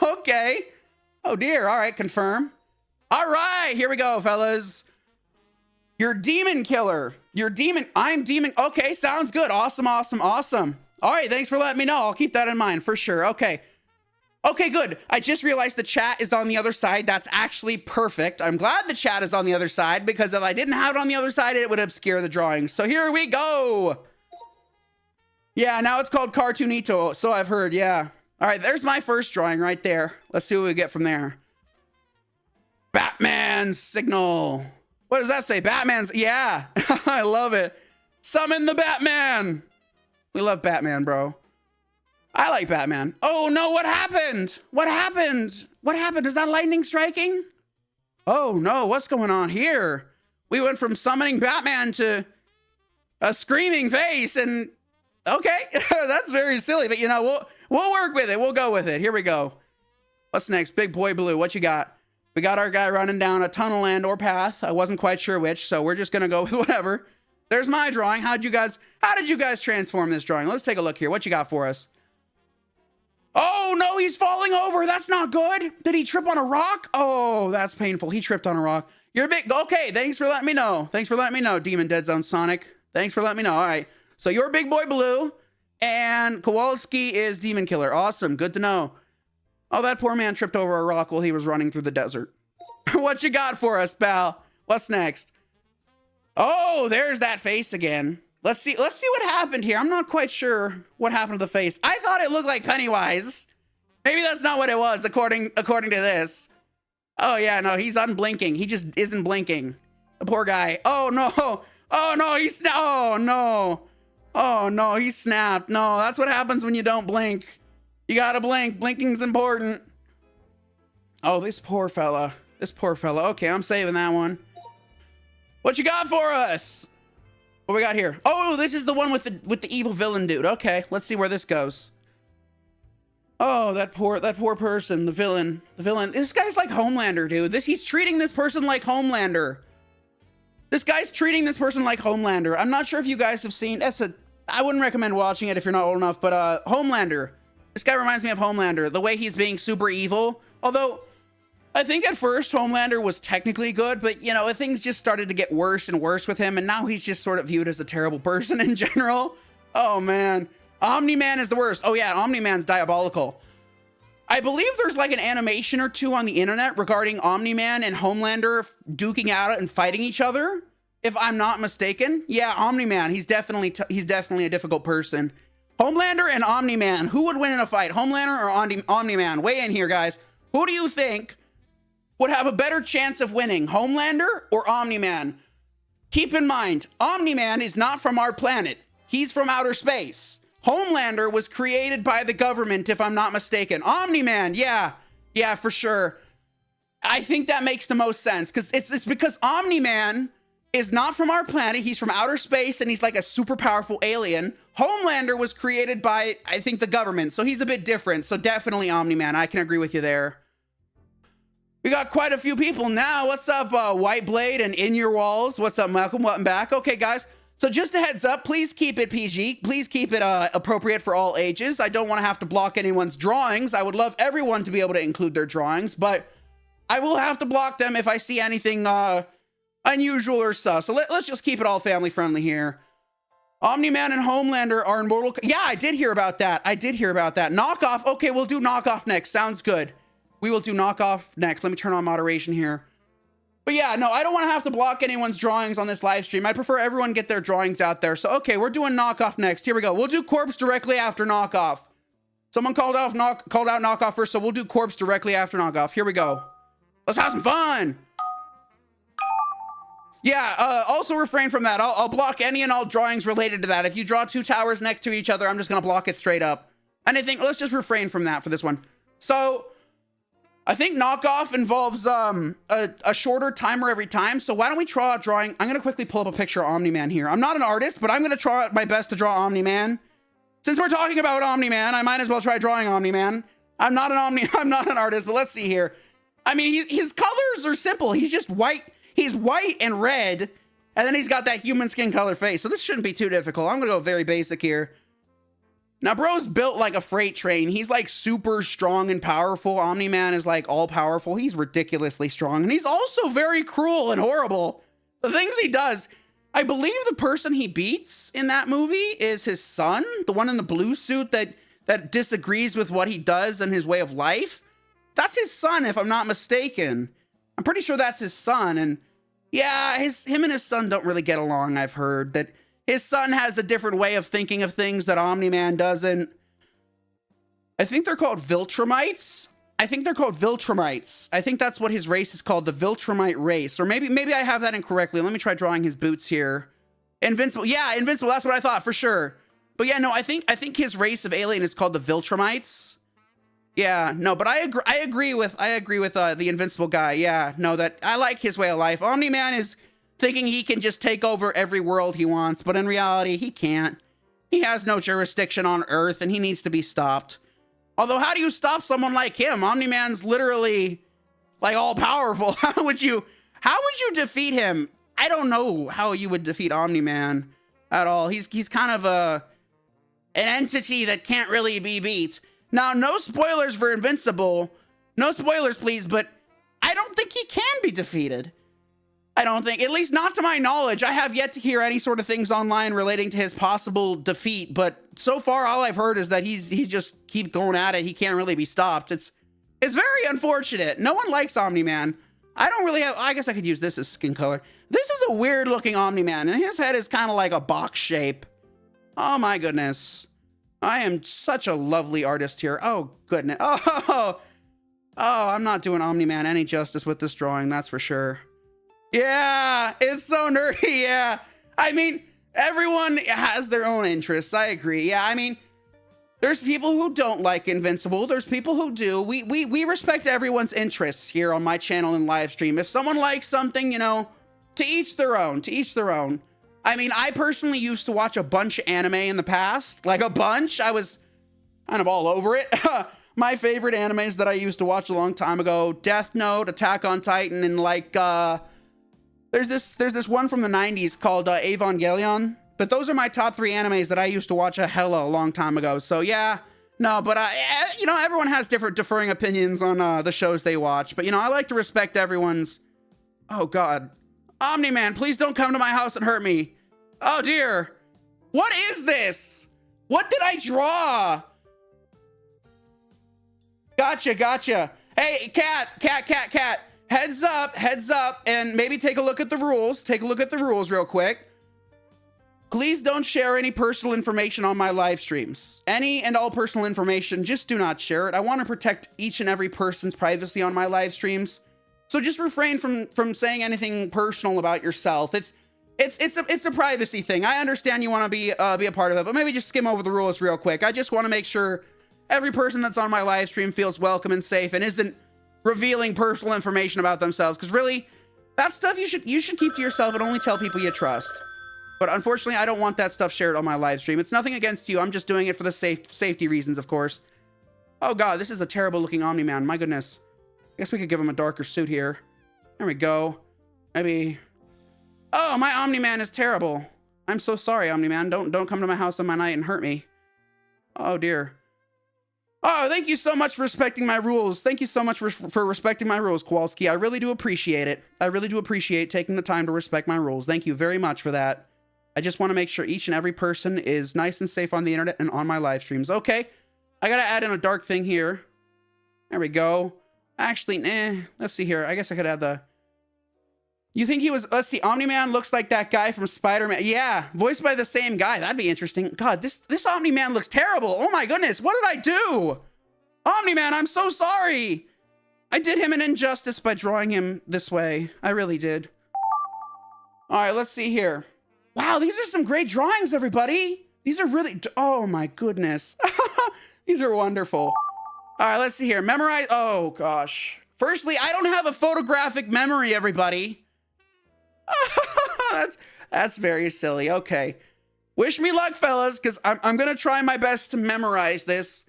Okay. Oh, dear. All right, confirm. All right, here we go, fellas. You're Demon Killer. I'm Demon. Okay, sounds good. Awesome. All right, thanks for letting me know. I'll keep that in mind for sure. Okay, good. I just realized the chat is on the other side. That's actually perfect. I'm glad the chat is on the other side, because if I didn't have it on the other side, it would obscure the drawing. So here we go. Yeah, now it's called Cartoonito, so I've heard, yeah. All right, there's my first drawing right there. Let's see what we get from there. Batman signal. What does that say? Batman's, yeah. I love it. Summon the Batman. We love Batman, bro. I like Batman. Oh no, what happened? What happened? Is that lightning striking? Oh no, what's going on here? We went from summoning Batman to a screaming face, and okay, that's very silly, but we'll work with it. We'll go with it. Here we go. What's next? Big Boy Blue, what you got? We got our guy running down a tunnel and or path. I wasn't quite sure which, so we're just gonna go with whatever. There's my drawing. How did you guys transform this drawing? Let's take a look here. What you got for us? Oh no, he's falling over. That's not good. Did he trip on a rock? Oh, that's painful. He tripped on a rock. You're big. Okay, thanks for letting me know. Demon Dead Zone Sonic. Thanks for letting me know. All right. So you're Big Boy Blue, and Kowalski is Demon Killer. Awesome. Good to know. Oh, that poor man tripped over a rock while he was running through the desert. What you got for us, pal? What's next? Oh, there's that face again. Let's see what happened here. I'm not quite sure what happened to the face. I thought it looked like Pennywise. Maybe that's not what it was, according to this. Oh yeah, no, he's unblinking. He just isn't blinking. The poor guy. Oh no. Oh no, Oh no, he snapped. No, that's what happens when you don't blink. You gotta blink. Blinking's important. Oh, this poor fella. Okay, I'm saving that one. What you got for us? What we got here? Oh, this is the one with the evil villain dude. Okay, let's see where this goes. Oh, that poor person, the villain. This guy's like Homelander, dude. He's treating this person like Homelander. I'm not sure if you guys have seen. I wouldn't recommend watching it if you're not old enough. But Homelander. This guy reminds me of Homelander. The way he's being super evil. Although I think at first Homelander was technically good, but you know, things just started to get worse and worse with him, and now he's just sort of viewed as a terrible person in general. Oh man. Omni-Man is the worst. Oh yeah, Omni-Man's diabolical. I believe there's like an animation or two on the internet regarding Omni-Man and Homelander duking out and fighting each other, if I'm not mistaken. Yeah, Omni-Man, he's definitely a difficult person. Homelander and Omni-Man, who would win in a fight? Homelander or Omni-Man? Weigh in here, guys. Who do you think would have a better chance of winning, Homelander or Omni-Man? Keep in mind, Omni-Man is not from our planet. He's from outer space. Homelander was created by the government, if I'm not mistaken. Omni-Man, yeah, for sure. I think that makes the most sense, because it's because Omni-Man is not from our planet. He's from outer space, and he's like a super powerful alien. Homelander was created by, I think, the government, so he's a bit different. So definitely Omni-Man. I can agree with you there. We got quite a few people now. What's up, White Blade and In Your Walls? What's up, Malcolm? Welcome back. Okay, guys. So just a heads up, please keep it PG. Please keep it appropriate for all ages. I don't want to have to block anyone's drawings. I would love everyone to be able to include their drawings, but I will have to block them if I see anything unusual or sus. So let's just keep it all family friendly here. Omni-Man and Homelander are in Mortal... Yeah, I did hear about that. Knockoff. Okay, we'll do knockoff next. Sounds good. We will do knockoff next. Let me turn on moderation here. But yeah, no, I don't want to have to block anyone's drawings on this live stream. I prefer everyone get their drawings out there. So, okay, we're doing knockoff next. Here we go. We'll do corpse directly after knockoff. Someone called out knockoff first, so we'll do corpse directly after knockoff. Here we go. Let's have some fun. Yeah, also refrain from that. I'll block any and all drawings related to that. If you draw two towers next to each other, I'm just going to block it straight up. Anything, let's just refrain from that for this one. So... I think knockoff involves a shorter timer every time. So why don't we draw a drawing? I'm going to quickly pull up a picture of Omni-Man here. I'm not an artist, but I'm going to try my best to draw Omni-Man. Since we're talking about Omni-Man, I might as well try drawing Omni-Man. I'm not an artist, but let's see here. I mean, his colors are simple. He's just white. He's white and red. And then he's got that human skin color face. So this shouldn't be too difficult. I'm going to go very basic here. Now, bro's built like a freight train. He's like super strong and powerful. Omni-Man is like all powerful. He's ridiculously strong. And he's also very cruel and horrible. The things he does. I believe the person he beats in that movie is his son. The one in the blue suit that disagrees with what he does and his way of life. That's his son, if I'm not mistaken. I'm pretty sure that's his son. And yeah, him and his son don't really get along, I've heard. That his son has a different way of thinking of things that Omni-Man doesn't. I think they're called Viltrumites. I think that's what his race is called, the Viltrumite race. Or maybe I have that incorrectly. Let me try drawing his boots here. Invincible. Yeah, Invincible. That's what I thought for sure. But yeah, no, I think his race of alien is called the Viltrumites. Yeah, no, but I agree with the Invincible guy. Yeah, no, that I like his way of life. Omni-Man is thinking he can just take over every world he wants, but in reality, he can't. He has no jurisdiction on Earth, and he needs to be stopped. Although, how do you stop someone like him? Omni-Man's literally, like, all-powerful. How would you defeat him? I don't know how you would defeat Omni-Man at all. He's kind of an entity that can't really be beat. Now, no spoilers for Invincible. No spoilers, please, but I don't think he can be defeated. I don't think, at least not to my knowledge. I have yet to hear any sort of things online relating to his possible defeat, but so far all I've heard is that he just keep going at it. He can't really be stopped. It's very unfortunate. No one likes Omni-Man. I don't really have, I guess I could use this as skin color. This is a weird looking Omni-Man, and his head is kind of like a box shape. Oh my goodness. I am such a lovely artist here. Oh goodness. Oh, I'm not doing Omni-Man any justice with this drawing, that's for sure. Yeah, it's so nerdy, yeah. I mean, everyone has their own interests, I agree. Yeah, I mean, there's people who don't like Invincible. There's people who do. We respect everyone's interests here on my channel and live stream. If someone likes something, you know, to each their own, I mean, I personally used to watch a bunch of anime in the past, like a bunch. I was kind of all over it. My favorite animes that I used to watch a long time ago, Death Note, Attack on Titan, and like, there's this one from the 90s called Evangelion. But those are my top 3 animes that I used to watch a long time ago. So yeah, No, but you know, everyone has different differing opinions on the shows they watch. But you know, I like to respect everyone's. Oh God, Omni-Man, please don't come to my house and hurt me. Oh dear, what is this? What did I draw? Gotcha. Hey, cat. Heads up, and maybe take a look at the rules. Take a look at the rules real quick. Please don't share any personal information on my live streams. Any and all personal information, just do not share it. I want to protect each and every person's privacy on my live streams. So just refrain from saying anything personal about yourself. It's a privacy thing. I understand you want to be a part of it, but maybe just skim over the rules real quick. I just want to make sure every person that's on my live stream feels welcome and safe and isn't revealing personal information about themselves. Because really, that stuff you should keep to yourself and only tell people you trust. But unfortunately, I don't want that stuff shared on my live stream. It's nothing against you. I'm just doing it for the safety reasons, of course. Oh God, this is a terrible looking Omni-Man. My goodness. I guess we could give him a darker suit here. There we go. Maybe. Oh, my Omni-Man is terrible. I'm so sorry, Omni-Man. Don't come to my house on my night and hurt me. Oh dear. Oh, thank you so much for respecting my rules. Thank you so much for respecting my rules, Kowalski. I really do appreciate it. I really do appreciate taking the time to respect my rules. Thank you very much for that. I just want to make sure each and every person is nice and safe on the internet and on my live streams. Okay, I gotta add in a dark thing here. There we go. Actually, let's see here. I guess I could add the... You think he was... Let's see, Omni-Man looks like that guy from Spider-Man. Yeah, voiced by the same guy. That'd be interesting. God, this Omni-Man looks terrible. Oh my goodness, what did I do? Omni-Man, I'm so sorry. I did him an injustice by drawing him this way. I really did. All right, let's see here. Wow, these are some great drawings, everybody. These are really... Oh my goodness. These are wonderful. All right, let's see here. Memorize... Oh gosh. Firstly, I don't have a photographic memory, everybody. That's very silly. Okay. Wish me luck, fellas, because I'm going to try my best to memorize this.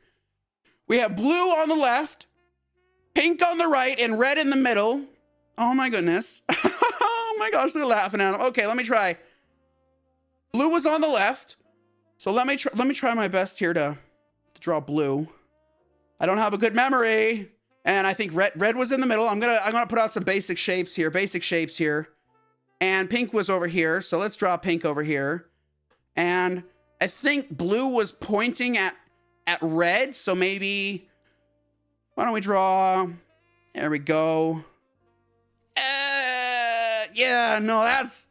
We have blue on the left, pink on the right, and red in the middle. Oh, my goodness. Oh, my gosh, they're laughing at him. Okay, let me try. Blue was on the left, so let me try my best here to draw blue. I don't have a good memory, and I think red was in the middle. I'm gonna put out some basic shapes here. And pink was over here, so let's draw pink over here. And I think blue was pointing at red, so maybe... Why don't we draw... There we go. Yeah, no, that's...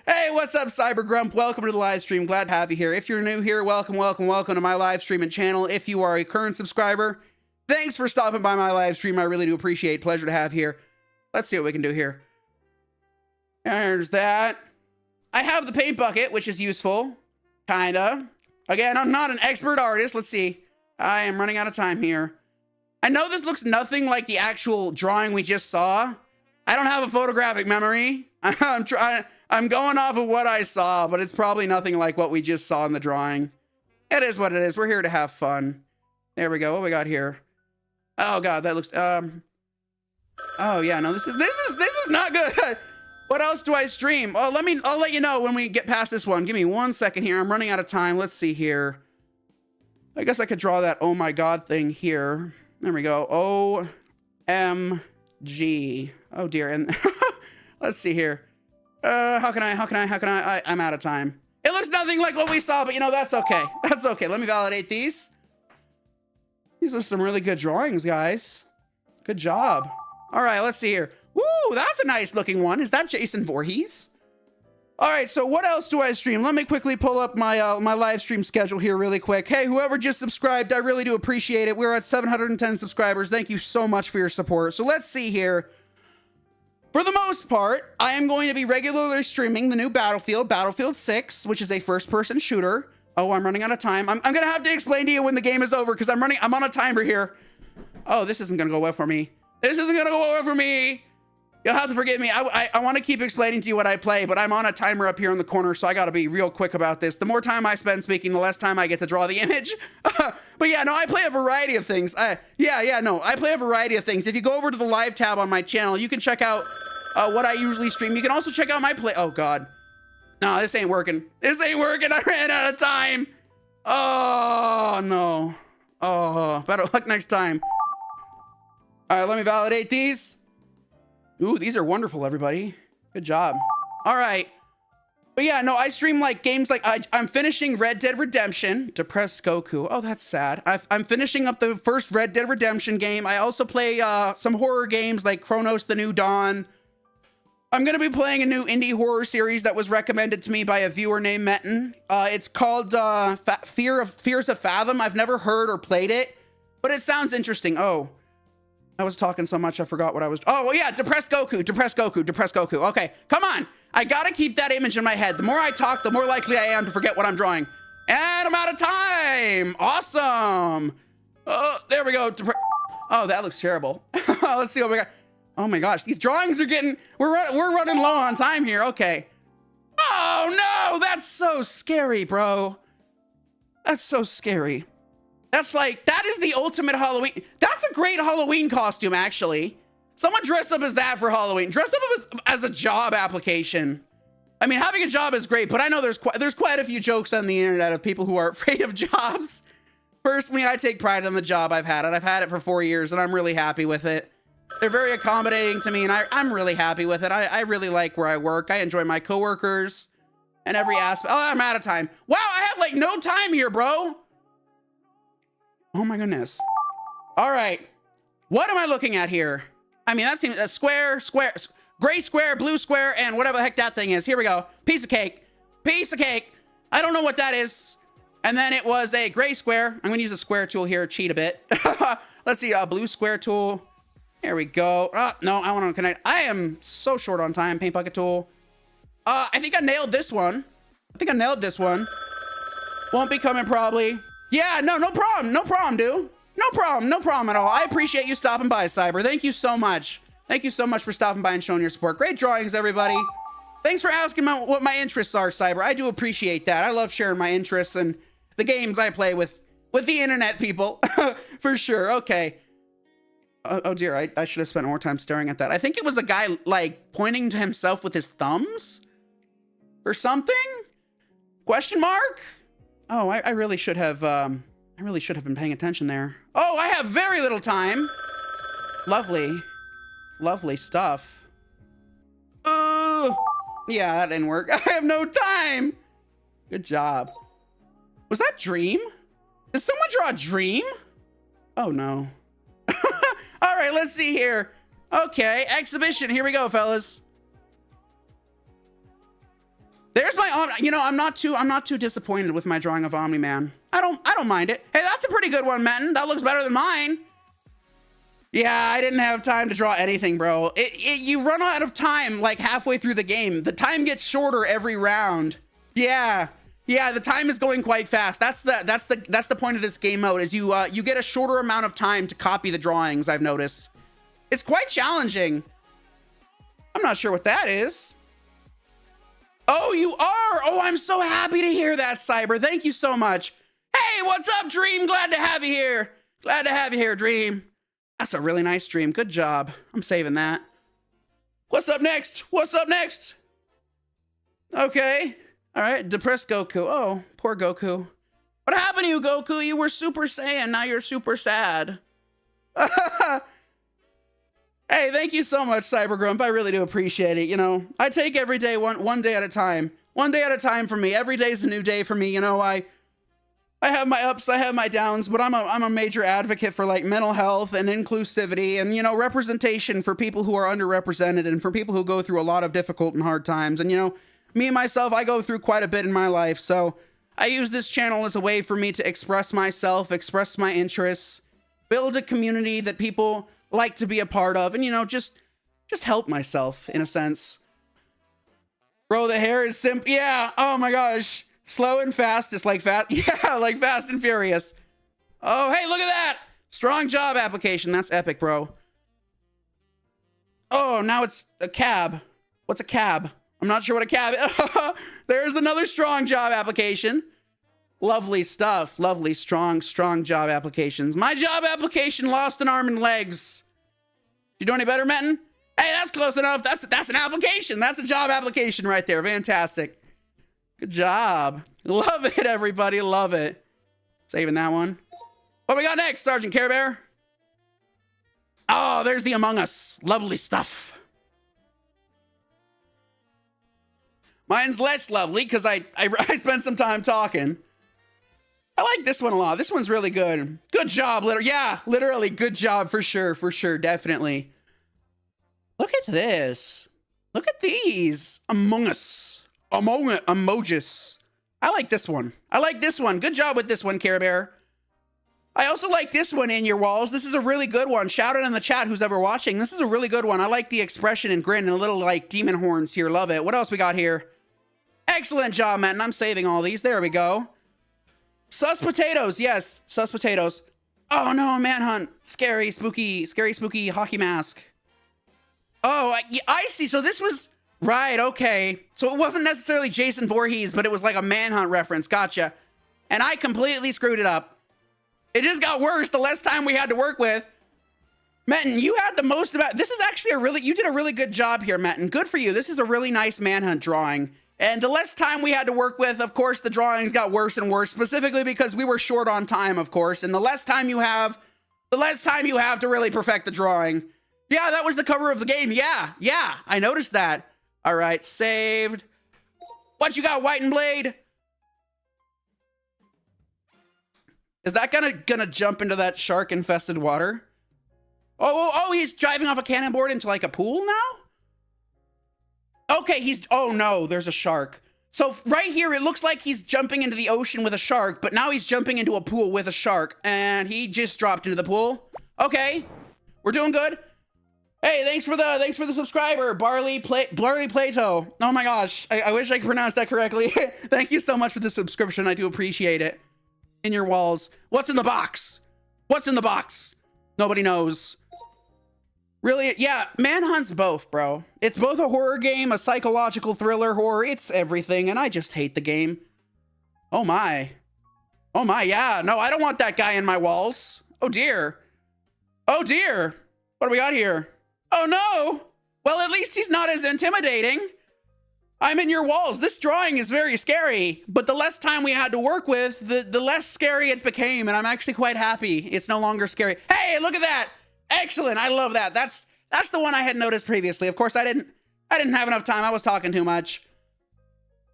Hey, what's up, CYBERGUMP? Welcome to the live stream. Glad to have you here. If you're new here, welcome to my live stream and channel. If you are a current subscriber, thanks for stopping by my live stream. I really do appreciate it. Pleasure to have here. Let's see what we can do here. There's that. I have the paint bucket, which is useful. Kinda. Again, I'm not an expert artist. Let's see. I am running out of time here. I know this looks nothing like the actual drawing we just saw. I don't have a photographic memory. I'm going off of what I saw, but it's probably nothing like what we just saw in the drawing. It is what it is. We're here to have fun. There we go. What we got here? Oh God, that looks, oh yeah, no, this is not good. What else do I stream? Oh, I'll let you know when we get past this one. Give me 1 second here. I'm running out of time. Let's see here. I guess I could draw that oh my God thing here. There we go. OMG. Oh dear. And let's see here. How can I? I'm out of time. It looks nothing like what we saw, but you know, that's okay. That's okay. Let me validate these. These are some really good drawings, guys. Good job. All right, let's see here. Woo, that's a nice looking one. Is that Jason Voorhees? All right, so what else do I stream? Let me quickly pull up my my live stream schedule here really quick. Hey, whoever just subscribed, I really do appreciate it. We're at 710 subscribers. Thank you so much for your support. So let's see here. For the most part, I am going to be regularly streaming the new Battlefield 6, which is a first-person shooter. Oh, I'm running out of time. I'm gonna have to explain to you when the game is over because I'm on a timer here. Oh, this isn't gonna go well for me. This isn't gonna go well for me. You'll have to forgive me. I want to keep explaining to you what I play, but I'm on a timer up here in the corner, so I gotta be real quick about this. The more time I spend speaking, the less time I get to draw the image. But yeah, no, I play a variety of things. I play a variety of things. If you go over to the live tab on my channel, you can check out what I usually stream. You can also check out my play. Oh God, no, this ain't working. This ain't working. I ran out of time. Oh, no. Oh, better luck next time. All right, let me validate these. Ooh, these are wonderful, everybody. Good job. All right. But yeah, no, I stream like games like I'm finishing Red Dead Redemption. Depressed Goku. Oh, that's sad. I'm finishing up the first Red Dead Redemption game. I also play some horror games like Chronos: The New Dawn. I'm going to be playing a new indie horror series that was recommended to me by a viewer named METIN. It's called Fears of Fathom. I've never heard or played it, but it sounds interesting. Oh, I was talking so much I forgot what I was. Oh, well, yeah, Depressed Goku, Depressed Goku, Depressed Goku. Okay, come on. I got to keep that image in my head. The more I talk, the more likely I am to forget what I'm drawing. And I'm out of time. Awesome. Oh, there we go. Oh, that looks terrible. Let's see what we got. Oh my gosh, these drawings are getting, we're running low on time here. Okay. Oh no, that's so scary, bro. That's so scary. That's like, that is the ultimate Halloween. That's a great Halloween costume, actually. Someone dress up as that for Halloween. Dress up as a job application. I mean, having a job is great, but I know there's quite a few jokes on the internet of people who are afraid of jobs. Personally, I take pride in the job I've had. I've had it for 4 years, and I'm really happy with it. They're very accommodating to me, and I'm really happy with it. I really like where I work. I enjoy my coworkers and every aspect. Oh, I'm out of time. Wow, I have like no time here, bro. Oh my goodness. All right. What am I looking at here? I mean, that seems a square, gray square, blue square, and whatever the heck that thing is. Here we go. Piece of cake. Piece of cake. I don't know what that is. And then it was a gray square. I'm going to use a square tool here, cheat a bit. Let's see, a blue square tool. Here we go. No, I want to connect. I am so short on time. Paint bucket tool. I think I nailed this one. Won't be coming probably. Yeah, no problem. No problem, dude. No problem at all. I appreciate you stopping by, Cyber. Thank you so much. Thank you so much for stopping by and showing your support. Great drawings, everybody. Thanks for asking what my interests are, Cyber. I do appreciate that. I love sharing my interests and the games I play with the internet people. For sure. Okay. Oh dear, I should have spent more time staring at that. I think it was a guy like pointing to himself with his thumbs or something? Question mark? Oh, I really should have been paying attention there. Oh, I have very little time. Lovely stuff. Yeah, that didn't work. I have no time. Good job. Was that Dream? Did someone draw a dream? Oh no. All right, let's see here. Okay, exhibition. Here we go, fellas. There's my you know, I'm not too disappointed with my drawing of Omni-Man. I don't mind it. Hey, that's a pretty good one, METIN. That looks better than mine. Yeah, I didn't have time to draw anything, bro. You run out of time like halfway through the game. The time gets shorter every round. Yeah, the time is going quite fast. That's the point of this game mode is you get a shorter amount of time to copy the drawings, I've noticed. It's quite challenging. I'm not sure what that is. Oh, you are? Oh, I'm so happy to hear that, Cyber. Thank you so much. Hey, what's up, Dream? Glad to have you here. Glad to have you here, Dream. That's a really nice dream. Good job. I'm saving that. What's up next? Okay. All right, depressed Goku. Oh, poor Goku. What happened to you, Goku? You were Super Saiyan, now you're super sad. Hey, thank you so much, CYBERGUMP. I really do appreciate it. You know, I take every day one day at a time. One day at a time for me. Every day's a new day for me. You know, I have my ups, I have my downs, but I'm a major advocate for like mental health and inclusivity and, you know, representation for people who are underrepresented and for people who go through a lot of difficult and hard times. And, you know, me and myself, I go through quite a bit in my life. So I use this channel as a way for me to express myself, express my interests, build a community that people like to be a part of, and, you know, just help myself in a sense. Bro, the hair is simple. Yeah. Oh my gosh. Slow and fast, just like fast. Yeah, like Fast and Furious. Oh, hey, look at that. Strong job application. That's epic, bro. Oh, now it's a cab. What's a cab? I'm not sure what a cab is. There's another strong job application. Lovely stuff. Lovely, strong job applications. My job application lost an arm and legs. You do any better, METIN? Hey, that's close enough. That's an application. That's a job application right there. Fantastic. Good job. Love it, everybody. Love it. Saving that one. What we got next, Sergeant Care Bear? Oh, there's the Among Us. Lovely stuff. Mine's less lovely because I spent some time talking. I like this one a lot. This one's really good. Good job, literally good job for sure, definitely. Look at this. Look at these. Among Us. Emojis. I like this one. I like this one. Good job with this one, Care Bear. I also like this one, In Your Walls. This is a really good one. Shout out in the chat who's ever watching. This is a really good one. I like the expression and grin and a little like demon horns here. Love it. What else we got here? Excellent job, Matt. And I'm saving all these. There we go. Sus potatoes. Yes, sus potatoes. Oh no, Manhunt. Scary, spooky hockey mask. Oh, I see. So this was... Right, okay. So it wasn't necessarily Jason Voorhees, but it was like a Manhunt reference. Gotcha. And I completely screwed it up. It just got worse the less time we had to work with. Metin, you had the most about... This is actually you did a really good job here, Metin. Good for you. This is a really nice Manhunt drawing. And the less time we had to work with, of course, the drawings got worse and worse, specifically because we were short on time, of course. And the less time you have, to really perfect the drawing. Yeah, that was the cover of the game. Yeah, I noticed that. All right, saved. What you got, White and Blade? Is that gonna jump into that shark-infested water? Oh, he's driving off a cannonboard into like a pool now? Okay, oh no, there's a shark. So right here, it looks like he's jumping into the ocean with a shark, but now he's jumping into a pool with a shark, and he just dropped into the pool. Okay, we're doing good. Hey, thanks for the subscriber, Blurry Plato. Oh my gosh, I wish I could pronounce that correctly. Thank you so much for the subscription. I do appreciate it. In Your Walls. What's in the box? What's in the box? Nobody knows. Really? Yeah, Manhunt's both, bro. It's both a horror game, a psychological thriller horror. It's everything, and I just hate the game. Oh my. Oh my, yeah. No, I don't want that guy in my walls. Oh dear. Oh dear. What do we got here? Oh no! Well, at least he's not as intimidating. I'm In Your Walls. This drawing is very scary, but the less time we had to work with, the less scary it became, and I'm actually quite happy. It's no longer scary. Hey, look at that! Excellent, I love that. That's the one I had noticed previously. Of course, I didn't have enough time. I was talking too much.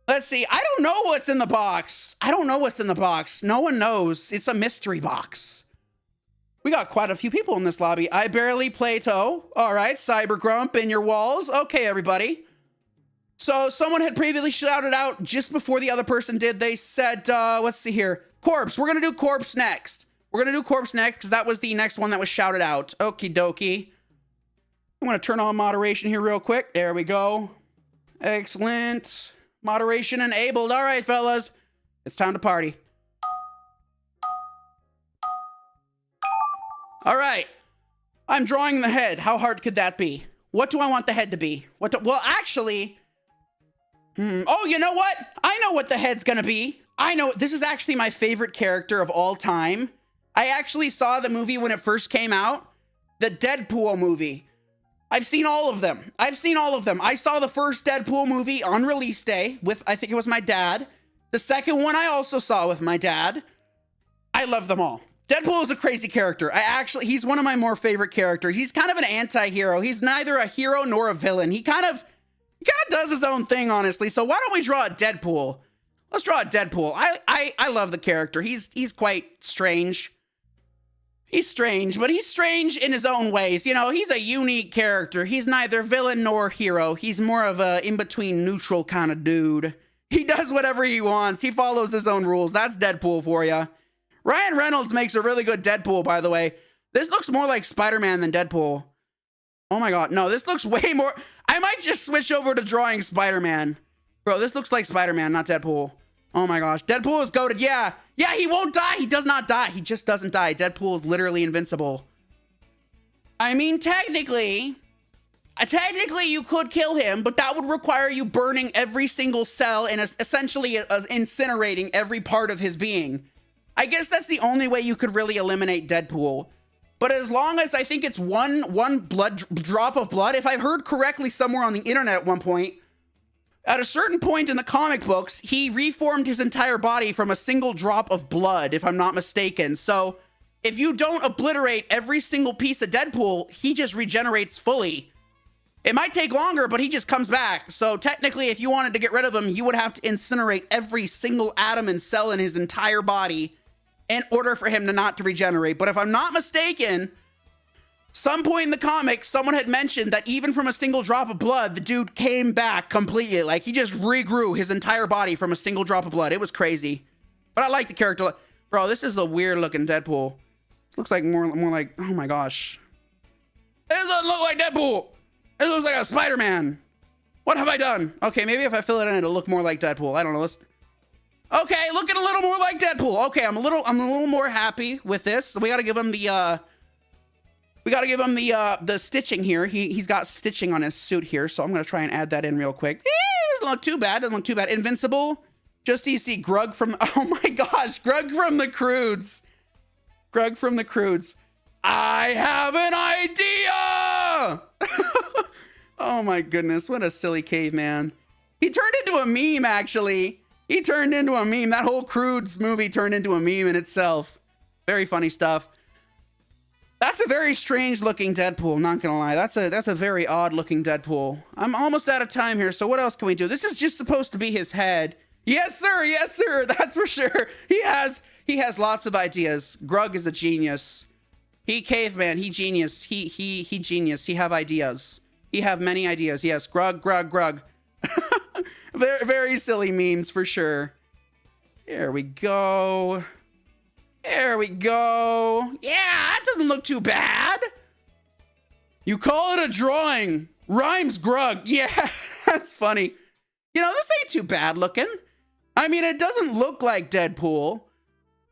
Let's see. I don't know what's in the box. I don't know what's in the box. No one knows. It's a mystery box. We got quite a few people in this lobby. I barely Plato. All right, CYBERGUMP, In Your Walls. Okay, everybody. So someone had previously shouted out just before the other person did. They said, let's see here. Corpse. We're going to do Corpse next. We're going to do Corpse next because that was the next one that was shouted out. Okie dokie. I'm going to turn on moderation here real quick. There we go. Excellent. Moderation enabled. All right, fellas. It's time to party. All right. I'm drawing the head. How hard could that be? What do I want the head to be? Well, actually... Oh, you know what? I know what the head's gonna be. I know. This is actually my favorite character of all time. I actually saw the movie when it first came out. The DeadPool movie. I've seen all of them. I saw the first DeadPool movie on release day with, I think it was my dad. The second one I also saw with my dad. I love them all. DeadPool is a crazy character. He's one of my more favorite characters. He's kind of an anti-hero. He's neither a hero nor a villain. He kind of does his own thing, honestly. So why don't we draw a DeadPool? Let's draw a DeadPool. I love the character. He's quite strange. He's strange, but he's strange in his own ways. You know, he's a unique character. He's neither villain nor hero. He's more of a in-between neutral kind of dude. He does whatever he wants. He follows his own rules. That's DeadPool for you. Ryan Reynolds makes a really good Deadpool, by the way. This looks more like Spider-Man than Deadpool. Oh my god, no, this looks way more... I might just switch over to drawing Spider-Man. Bro, this looks like Spider-Man, not Deadpool. Oh my gosh, Deadpool is goated. Yeah, he won't die. He does not die. He just doesn't die. Deadpool is literally invincible. I mean, technically you could kill him, but that would require you burning every single cell and essentially incinerating every part of his being. I guess that's the only way you could really eliminate Deadpool. But as long as I think it's one drop of blood, if I've heard correctly somewhere on the internet at one point, At a certain point in the comic books, he reformed his entire body from a single drop of blood, if I'm not mistaken. So if you don't obliterate every single piece of Deadpool, he just regenerates fully. It might take longer, but he just comes back. So technically, if you wanted to get rid of him, you would have to incinerate every single atom and cell in his entire body in order for him to not to regenerate. But if I'm not mistaken, some point in the comics, someone had mentioned that even from a single drop of blood, the dude came back completely. Like, he just regrew his entire body from a single drop of blood. It was crazy. But I like the character. Bro, this is a weird looking Deadpool. It looks like more like, oh my gosh. It doesn't look like Deadpool. It looks like a Spider-Man. What have I done? Okay, maybe if I fill it in, it'll look more like Deadpool. I don't know. Okay, looking a little more like Deadpool. Okay, I'm a little more happy with this. So we gotta give him the the stitching here. He's got stitching on his suit here, so I'm gonna try and add that in real quick. Doesn't look too bad. Doesn't look too bad. Invincible. Just so you see Grug from, oh my gosh, Grug from the Croods. Grug from the Croods. I have an idea. Oh my goodness, what a silly caveman. He turned into a meme, actually. He turned into a meme. That whole Croods movie turned into a meme in itself. Very funny stuff. That's a very strange looking Deadpool, not gonna lie. That's a very odd looking Deadpool. I'm almost out of time here, so what else can we do? This is just supposed to be his head. Yes, sir, that's for sure. He has lots of ideas. Grug is a genius. He caveman, he genius. He genius. He have ideas. He have many ideas. Yes, Grug. Very, very silly memes for sure. There we go. There we go. Yeah, that doesn't look too bad. You call it a drawing. Rhymes Grug. Yeah, that's funny. You know, this ain't too bad looking. I mean, it doesn't look like Deadpool.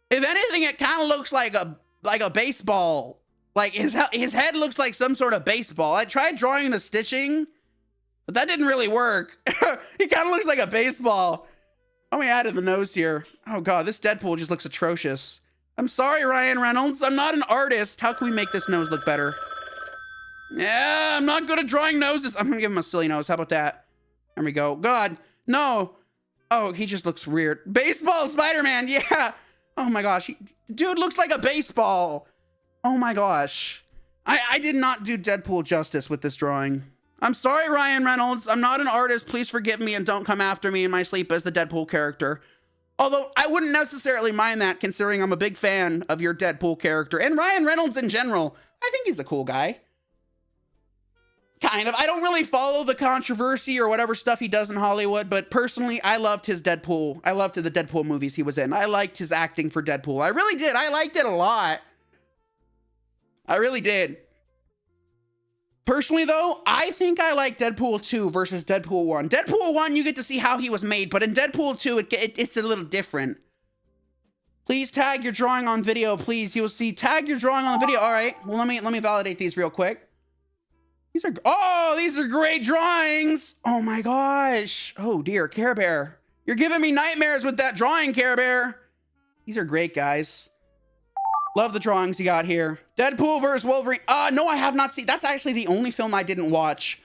If anything, it kind of looks like a baseball. Like his head looks like some sort of baseball. I tried drawing the stitching, but that didn't really work. He kind of looks like a baseball. Let me add in the nose here. Oh god, this Deadpool just looks atrocious. I'm sorry, Ryan Reynolds. I'm not an artist. How can we make this nose look better? Yeah, I'm not good at drawing noses. I'm gonna give him a silly nose. How about that? There we go. God, no. Oh, he just looks weird. Baseball Spider-Man, yeah. Oh my gosh, dude looks like a baseball. Oh my gosh. I did not do Deadpool justice with this drawing. I'm sorry, Ryan Reynolds. I'm not an artist. Please forgive me and don't come after me in my sleep as the Deadpool character. Although I wouldn't necessarily mind that, considering I'm a big fan of your Deadpool character and Ryan Reynolds in general. I think he's a cool guy. Kind of. I don't really follow the controversy or whatever stuff he does in Hollywood, but personally, I loved his Deadpool. I loved the Deadpool movies he was in. I liked his acting for Deadpool. I really did. I liked it a lot. I really did. Personally, though, I think I like Deadpool 2 versus Deadpool 1. Deadpool 1, you get to see how he was made, but in Deadpool 2, it's a little different. Please tag your drawing on video, please. You'll see, tag your drawing on the video. All right, well, let me validate these real quick. These are great drawings. Oh my gosh. Oh dear, Care Bear. You're giving me nightmares with that drawing, Care Bear. These are great, guys. Love the drawings you got here. Deadpool versus Wolverine. No, I have not seen. That's actually the only film I didn't watch.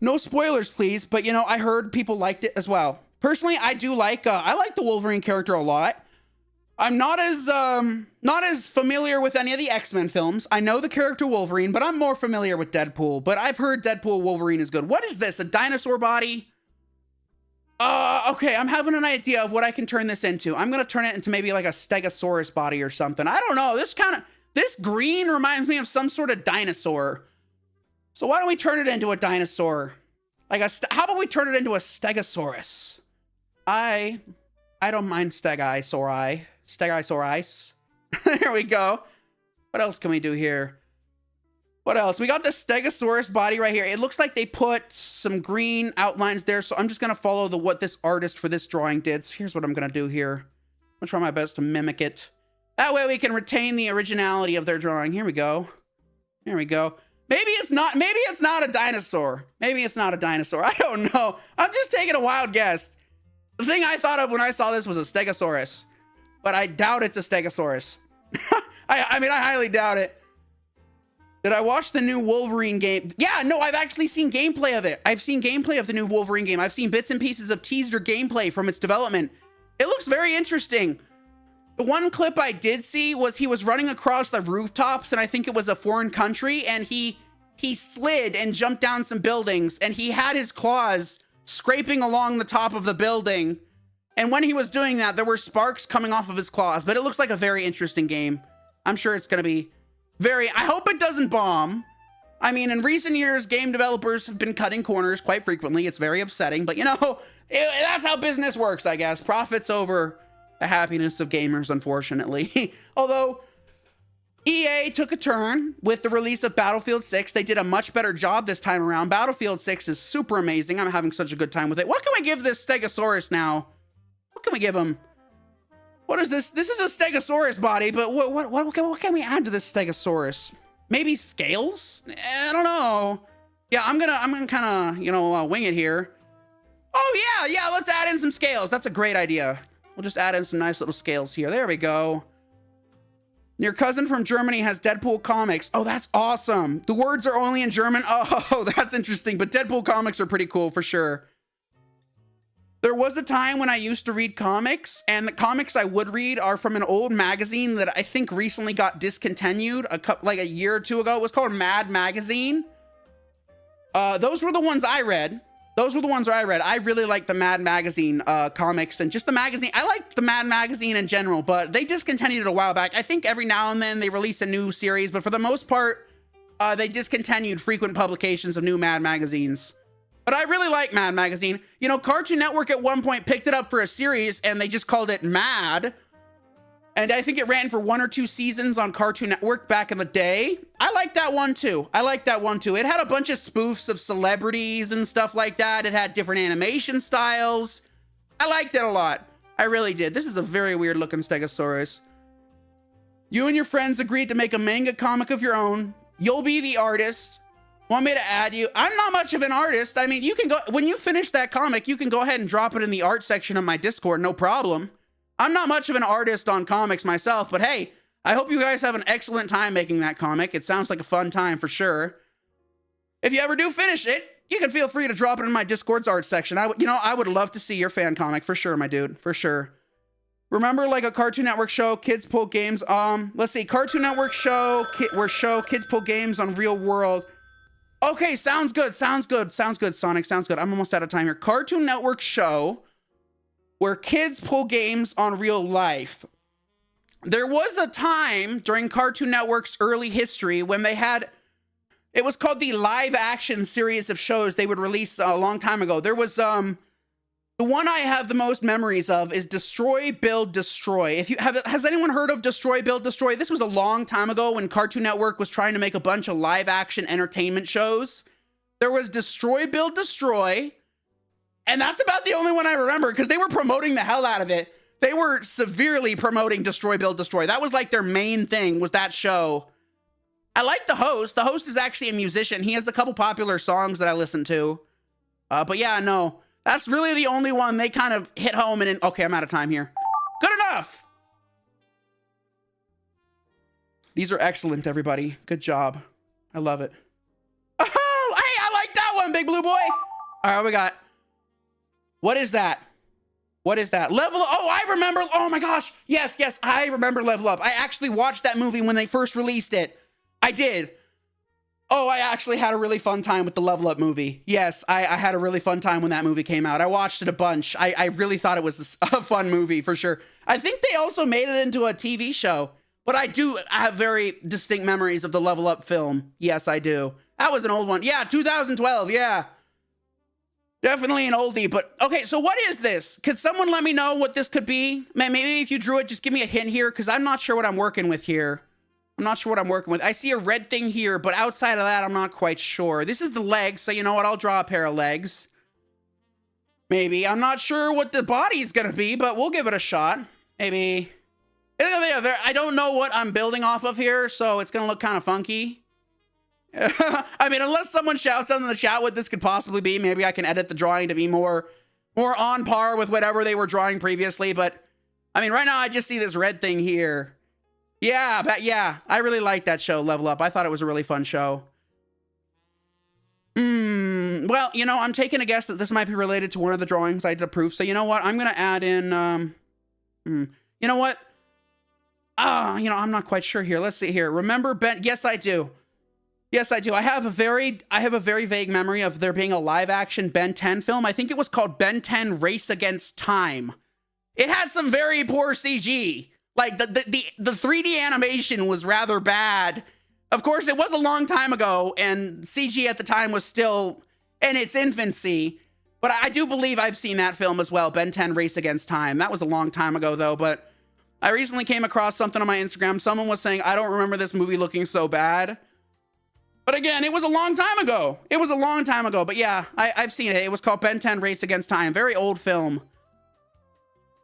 No spoilers, please. But you know, I heard people liked it as well. Personally, I do like. I like the Wolverine character a lot. I'm not as familiar with any of the X-Men films. I know the character Wolverine, but I'm more familiar with Deadpool. But I've heard Deadpool Wolverine is good. What is this? A dinosaur body? Okay, I'm having an idea of what I can turn this into. I'm gonna turn it into maybe like a Stegosaurus body or something. I don't know. This green reminds me of some sort of dinosaur. So why don't we turn it into a dinosaur? How about we turn it into a Stegosaurus? I don't mind Stegosauri. Stegosaurus. There we go. What else can we do here? What else? We got the Stegosaurus body right here. It looks like they put some green outlines there, so I'm just gonna follow what this artist for this drawing did. So here's what I'm gonna do here. I'm gonna try my best to mimic it. That way we can retain the originality of their drawing. Here we go. Here we go. Maybe it's not a dinosaur. Maybe it's not a dinosaur. I don't know. I'm just taking a wild guess. The thing I thought of when I saw this was a Stegosaurus, but I doubt it's a Stegosaurus. I mean, I highly doubt it. Did I watch the new Wolverine game? Yeah, no, I've actually seen gameplay of it. I've seen gameplay of the new Wolverine game. I've seen bits and pieces of teaser gameplay from its development. It looks very interesting. The one clip I did see was he was running across the rooftops, and I think it was a foreign country, and he slid and jumped down some buildings, and he had his claws scraping along the top of the building. And when he was doing that, there were sparks coming off of his claws, but it looks like a very interesting game. I'm sure it's going to be I hope it doesn't bomb. I mean, in recent years, game developers have been cutting corners quite frequently. It's very upsetting, but you know, that's how business works, I guess. Profits over the happiness of gamers, unfortunately. Although EA took a turn with the release of Battlefield 6. They did a much better job this time around. Battlefield 6 is super amazing. I'm having such a good time with it. What can we give this Stegosaurus now? What can we give him? What is this? This is a Stegosaurus body, but what can we add to this Stegosaurus? Maybe scales? I don't know. Yeah, I'm gonna kind of, you know, wing it here. Oh yeah, let's add in some scales. That's a great idea. We'll just add in some nice little scales here. There we go. Your cousin from Germany has DeadPool comics. Oh, that's awesome. The words are only in German. Oh, that's interesting. But DeadPool comics are pretty cool for sure. There was a time when I used to read comics, and the comics I would read are from an old magazine that I think recently got discontinued like a year or two ago. It was called Mad Magazine. Those were the ones I read. I really liked the Mad Magazine comics and just the magazine. I liked the Mad Magazine in general, but they discontinued it a while back. I think every now and then they release a new series, but for the most part, they discontinued frequent publications of new Mad Magazines. But I really like Mad Magazine. You know, Cartoon Network at one point picked it up for a series and they just called it Mad. And I think it ran for 1 or 2 seasons on Cartoon Network back in the day. I like that one too. It had a bunch of spoofs of celebrities and stuff like that. It had different animation styles. I liked it a lot. I really did. This is a very weird looking Stegosaurus. You and your friends agreed to make a manga comic of your own. You'll be the artist. Want me to add you? I'm not much of an artist. I mean, you can go, when you finish that comic, you can go ahead and drop it in the art section of my Discord, no problem. I'm not much of an artist on comics myself, but hey, I hope you guys have an excellent time making that comic. It sounds like a fun time for sure. If you ever do finish it, you can feel free to drop it in my Discord's art section. I would love to see your fan comic for sure, my dude, for sure. Remember, like a Cartoon Network show, kids pull games. Let's see, Cartoon Network show, kids pull games on Real World. Okay, sounds good, Sonic, sounds good. I'm almost out of time here. Cartoon Network show where kids pull games on real life. There was a time during Cartoon Network's early history when they had, it was called the live action series of shows they would release a long time ago. There was, the one I have the most memories of is Destroy, Build, Destroy. Has anyone heard of Destroy, Build, Destroy? This was a long time ago when Cartoon Network was trying to make a bunch of live action entertainment shows. There was Destroy, Build, Destroy. And that's about the only one I remember because they were promoting the hell out of it. They were severely promoting Destroy, Build, Destroy. That was like their main thing, was that show. I like the host. The host is actually a musician. He has a couple popular songs that I listen to. But yeah, no. That's really the only one they kind of hit home and okay, I'm out of time here. Good enough. These are excellent, everybody. Good job. I love it. Oh, hey, I like that one, Big Blue Boy. All right, what we got? What is that? What is that? Level Up. Oh, I remember. Oh my gosh. Yes, I remember Level Up. I actually watched that movie when they first released it. I did. Oh, I actually had a really fun time with the Level Up movie. Yes, I had a really fun time when that movie came out. I watched it a bunch. I really thought it was a fun movie for sure. I think they also made it into a TV show, but I have very distinct memories of the Level Up film. Yes, I do. That was an old one. Yeah, 2012. Yeah. Definitely an oldie, but okay, so what is this? Could someone let me know what this could be? Maybe if you drew it, just give me a hint here, because I'm not sure what I'm working with here. I see a red thing here, but outside of that, I'm not quite sure. This is the legs, so you know what? I'll draw a pair of legs. Maybe. I'm not sure what the body's gonna be, but we'll give it a shot. Maybe. I don't know what I'm building off of here, so it's gonna look kind of funky. I mean, unless someone shouts out in the chat what this could possibly be, maybe I can edit the drawing to be more on par with whatever they were drawing previously. But I mean, right now I just see this red thing here. Yeah, but yeah, I really liked that show, Level Up. I thought it was a really fun show. Well, you know, I'm taking a guess that this might be related to one of the drawings I did approve. So you know what? I'm going to add in, you know what? You know, I'm not quite sure here. Let's see here. Remember Ben? Yes, I do. Yes, I do. I have a very vague memory of there being a live action Ben 10 film. I think it was called Ben 10 Race Against Time. It had some very poor CG. Like the 3D animation was rather bad. Of course, it was a long time ago, and CG at the time was still in its infancy. But I do believe I've seen that film as well, Ben 10 Race Against Time. That was a long time ago, though. But I recently came across something on my Instagram. Someone was saying, I don't remember this movie looking so bad. But again, it was a long time ago. It was a long time ago. But yeah, I've seen it. It was called Ben 10 Race Against Time. Very old film.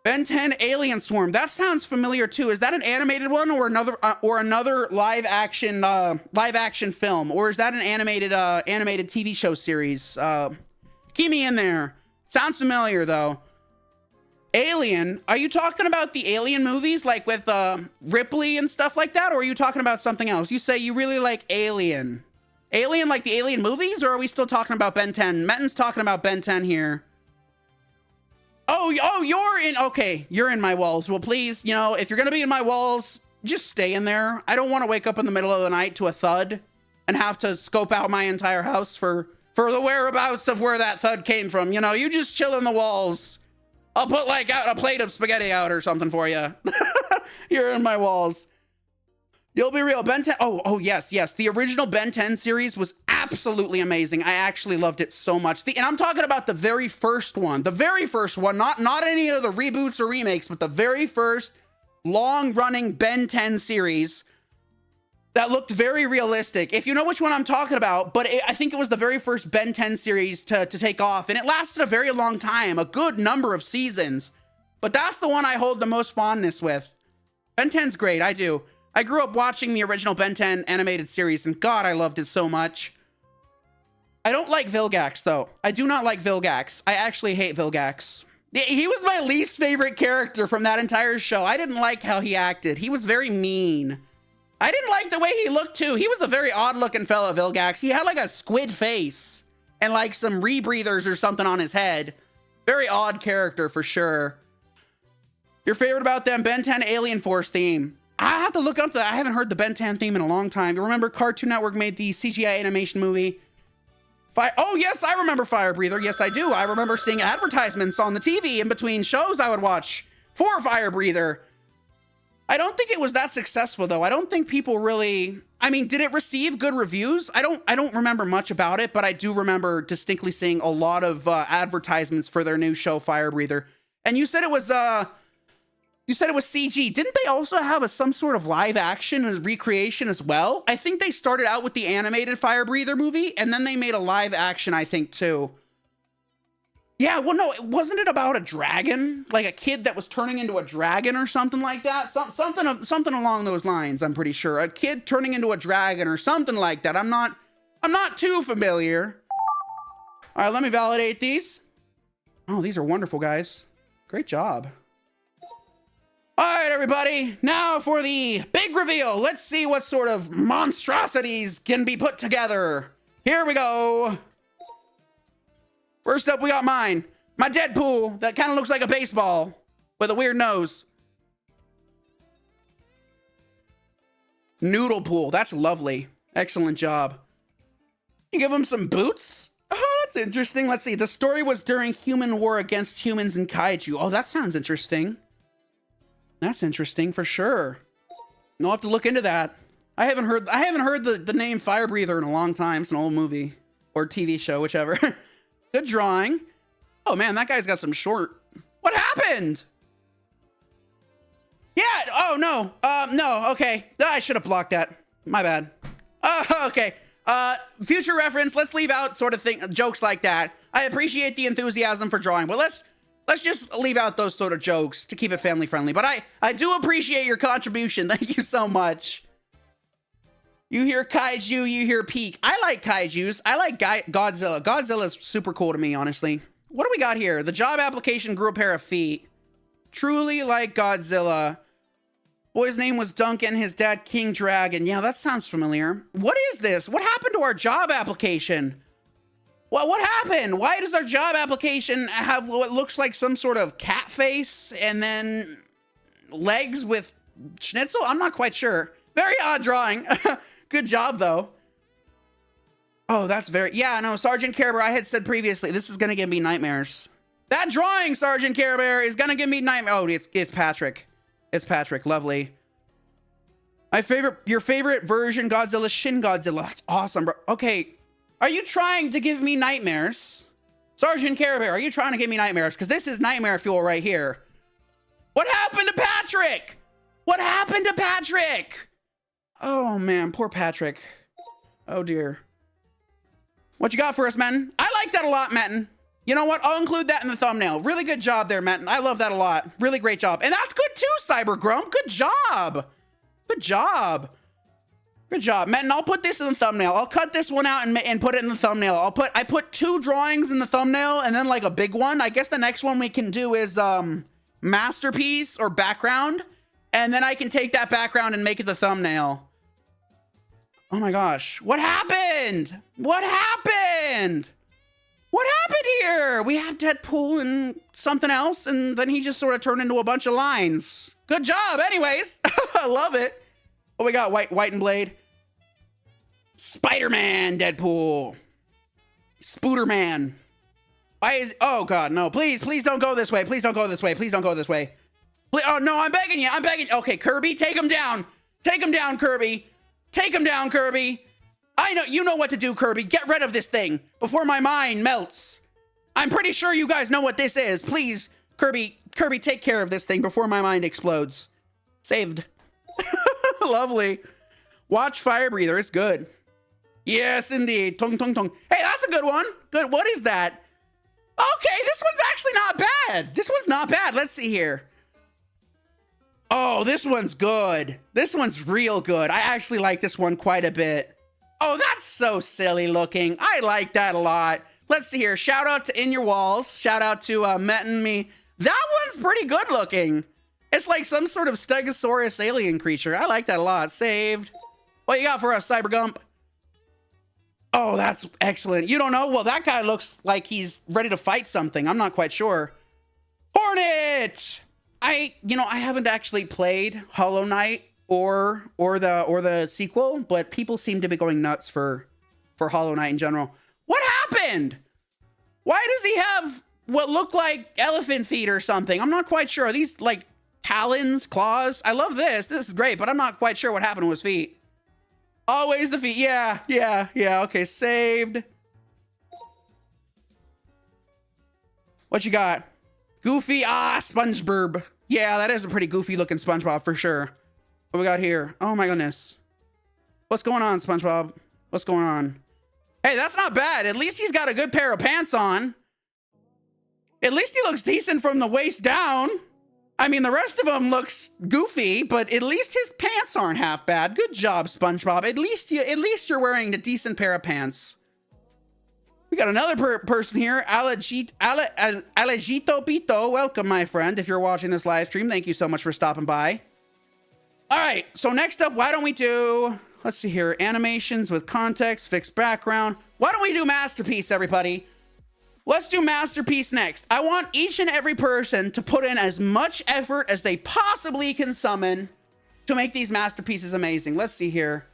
Ben 10 Alien Swarm. That sounds familiar too. Is that an animated one or another live action film, or is that an animated TV show series? Keep me in there. Sounds familiar though. Alien. Are you talking about the Alien movies, like with Ripley and stuff like that, or are you talking about something else? You say you really like Alien. Alien, like the Alien movies, or are we still talking about Ben 10? Metin's talking about Ben 10 here. Oh, you're in. Okay, you're in my walls. Well, please, you know, if you're gonna be in my walls, just stay in there. I don't want to wake up in the middle of the night to a thud and have to scope out my entire house for the whereabouts of where that thud came from. You know, you just chill in the walls. I'll put like out a plate of spaghetti out or something for you. You're in my walls. You'll be real. Ben 10. Oh, yes. The original Ben 10 series was absolutely amazing. I actually loved it so much. And I'm talking about the very first one. The very first one, not any of the reboots or remakes, but the very first long-running Ben 10 series that looked very realistic. If you know which one I'm talking about, but I think it was the very first Ben 10 series to take off, and it lasted a very long time, a good number of seasons. But that's the one I hold the most fondness with. Ben 10's great, I do. I grew up watching the original Ben 10 animated series, and God, I loved it so much. I don't like Vilgax, though. I do not like Vilgax. I actually hate Vilgax. He was my least favorite character from that entire show. I didn't like how he acted. He was very mean. I didn't like the way he looked, too. He was a very odd-looking fella, Vilgax. He had, like, a squid face and, like, some rebreathers or something on his head. Very odd character, for sure. Your favorite about them? Ben 10 Alien Force theme. I have to look up that. I haven't heard the Ben 10 theme in a long time. You remember Cartoon Network made the CGI animation movie? Oh, yes, I remember Fire Breather. Yes, I do. I remember seeing advertisements on the TV in between shows I would watch for Fire Breather. I don't think it was that successful, though. I don't think people really... I mean, did it receive good reviews? I don't remember much about it, but I do remember distinctly seeing a lot of advertisements for their new show, Fire Breather. And you said it was... You said it was CG. Didn't they also have some sort of live action and recreation as well? I think they started out with the animated Fire Breather movie, and then they made a live action, I think, too. Yeah, well, no, wasn't it about a dragon? Like a kid that was turning into a dragon or something like that? Something along those lines, I'm pretty sure. A kid turning into a dragon or something like that. I'm not too familiar. All right, let me validate these. Oh, these are wonderful, guys. Great job. All right, everybody, now for the big reveal. Let's see what sort of monstrosities can be put together. Here we go. First up, we got mine. My DeadPool that kind of looks like a baseball with a weird nose. Noodle Pool, that's lovely. Excellent job. You give him some boots? Oh, that's interesting. Let's see. The story was during human war against humans and kaiju. Oh, that sounds interesting. That's interesting for sure. I'll have to look into that. I haven't heard the name Fire Breather in a long time. It's an old movie or TV show, whichever. Good drawing. Oh man, that guy's got some short. What happened? Yeah. Oh no. No. Okay. I should have blocked that. My bad. Okay. Future reference. Let's leave out sort of jokes like that. I appreciate the enthusiasm for drawing, but let's just leave out those sort of jokes to keep it family friendly. But I do appreciate your contribution. Thank you so much. You hear kaiju, you hear peak. I like kaijus. I like Godzilla. Godzilla's super cool to me, honestly. What do we got here? The job application grew a pair of feet. Truly like Godzilla. Boy's name was Duncan, his dad King Dragon. Yeah, that sounds familiar. What is this? What happened to our job application? What happened? Why does our job application have what looks like some sort of cat face and then legs with schnitzel? I'm not quite sure. Very odd drawing. Good job, though. Oh, that's very... Yeah, no, Sergeant Care Bear, I had said previously, this is going to give me nightmares. That drawing, Sergeant Care Bear, is going to give me nightmares. Oh, it's Patrick. It's Patrick. Lovely. Your favorite version, Godzilla, Shin Godzilla. That's awesome, bro. Okay. Are you trying to give me nightmares? Sergeant Care Bear, are you trying to give me nightmares? Because this is nightmare fuel right here. What happened to Patrick? What happened to Patrick? Oh, man. Poor Patrick. Oh, dear. What you got for us, Metin? I like that a lot, Metin. You know what? I'll include that in the thumbnail. Really good job there, Metin. I love that a lot. Really great job. And that's good too, CyberGump. Good job. Good job. Good job. Metin, I'll put this in the thumbnail. I'll cut this one out and put it in the thumbnail. I put 2 drawings in the thumbnail and then like a big one. I guess the next one we can do is masterpiece or background. And then I can take that background and make it the thumbnail. Oh my gosh. What happened? What happened? What happened here? We have DeadPool and something else, and then he just sort of turned into a bunch of lines. Good job, anyways. I love it. Oh, we got White and Blade. Spider-Man, DeadPool. Spooderman. Why is... Oh, God, no. Please don't go this way. Please don't go this way. Please don't go this way. Oh, no, I'm begging you. I'm begging... Okay, Kirby, take him down. Take him down, Kirby. Take him down, Kirby. I know, you know what to do, Kirby. Get rid of this thing before my mind melts. I'm pretty sure you guys know what this is. Please, Kirby, take care of this thing before my mind explodes. Saved. Lovely. Watch Fire Breather. It's good. Yes, indeed. Tong, tong, tong. Hey, that's a good one. Good. What is that? Okay, this one's actually not bad. This one's not bad. Let's see here. Oh, this one's good. This one's real good. I actually like this one quite a bit. Oh, that's so silly looking. I like that a lot. Let's see here. Shout out to In Your Walls. Shout out to METIN me. That one's pretty good looking. It's like some sort of Stegosaurus alien creature. I like that a lot. Saved. What you got for us, CyberGump? Oh, that's excellent. You don't know? Well, that guy looks like he's ready to fight something. I'm not quite sure. Hornet! I haven't actually played Hollow Knight or the sequel, but people seem to be going nuts for Hollow Knight in general. What happened? Why does he have what look like elephant feet or something? I'm not quite sure. Are these like talons, claws? I love this. This is great, but I'm not quite sure what happened to his feet. Always the feet. Yeah. Okay, saved. What you got? Goofy. SpongeBob. Yeah, that is a pretty goofy looking SpongeBob for sure. What we got here? Oh my goodness. What's going on, SpongeBob? What's going on? Hey, that's not bad. At least he's got a good pair of pants on. At least he looks decent from the waist down. I mean, the rest of him looks goofy, but at least his pants aren't half bad. Good job, SpongeBob. At least you're wearing a decent pair of pants. We got another person here, Alejito Pito. Welcome, my friend. If you're watching this live stream, thank you so much for stopping by. All right, so next up, why don't we do, let's see here, animations with context, fixed background. Why don't we do Masterpiece, everybody? Let's do Masterpiece next. I want each and every person to put in as much effort as they possibly can summon to make these masterpieces amazing. Let's see here.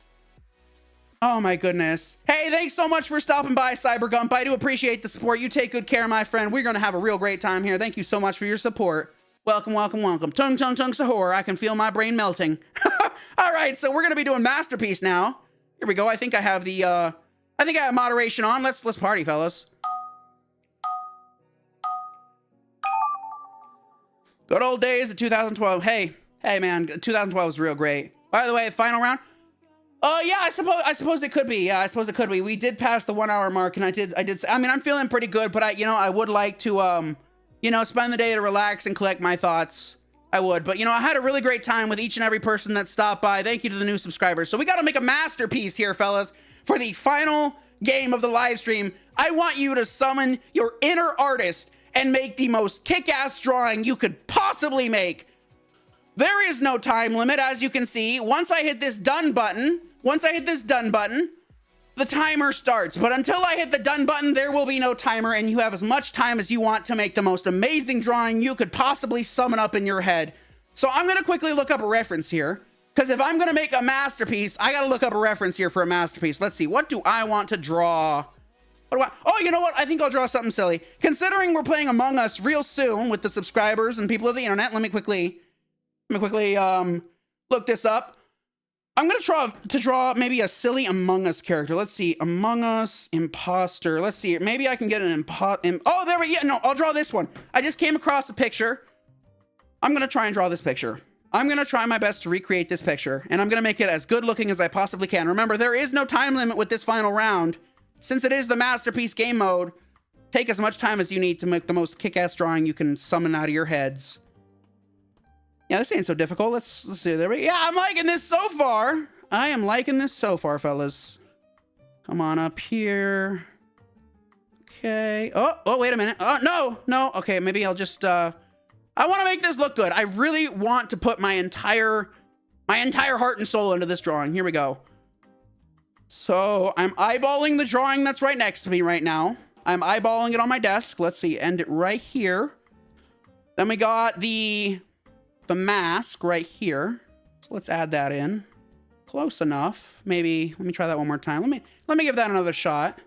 Oh my goodness. Hey, thanks so much for stopping by, CyberGump. I do appreciate the support. You take good care, my friend. We're going to have a real great time here. Thank you so much for your support. Welcome, welcome, welcome. Tung, tung, tung, sahur. I can feel my brain melting. All right, so we're going to be doing Masterpiece now. Here we go. I think I have the, I have moderation on. Let's party, fellas. Good old days of 2012. Hey, man, 2012 was real great. By the way, final round. Yeah, I suppose it could be. Yeah, I suppose it could be. We did pass the 1 hour mark, and I mean, I'm feeling pretty good, but I would like to, spend the day to relax and collect my thoughts. I would, but I had a really great time with each and every person that stopped by. Thank you to the new subscribers. So we got to make a masterpiece here, fellas, for the final game of the live stream. I want you to summon your inner artist and make the most kick-ass drawing you could possibly make. There is no time limit, as you can see. Once I hit this done button, the timer starts. But until I hit the done button, there will be no timer, and you have as much time as you want to make the most amazing drawing you could possibly summon up in your head. So I'm gonna quickly look up a reference here, because if I'm gonna make a masterpiece, I gotta look up a reference here for a masterpiece. Let's see, what do I want to draw? Oh, you know what? I think I'll draw something silly. Considering we're playing Among Us real soon with the subscribers and people of the internet, let me quickly look this up. I'm gonna try to draw maybe a silly Among Us character. Let's see, Among Us, Imposter. Let's see, maybe I can get an oh, there we go. No, I'll draw this one. I just came across a picture. I'm gonna try and draw this picture. I'm gonna try my best to recreate this picture, and I'm gonna make it as good looking as I possibly can. Remember, there is no time limit with this final round. Since it is the masterpiece game mode, take as much time as you need to make the most kick-ass drawing you can summon out of your heads. Yeah, this ain't so difficult. Let's see. There we go. Yeah, I'm liking this so far. I am liking this so far, fellas. Come on up here. Okay. Oh, wait a minute. Oh, no. Okay, maybe I'll just, I want to make this look good. I really want to put my entire heart and soul into this drawing. Here we go. So I'm eyeballing the drawing that's right next to me right now. I'm eyeballing it on my desk. Let's see, end it right here. Then we got the mask right here. So let's add that in. Close enough. Maybe, let me try that one more time. Let me give that another shot.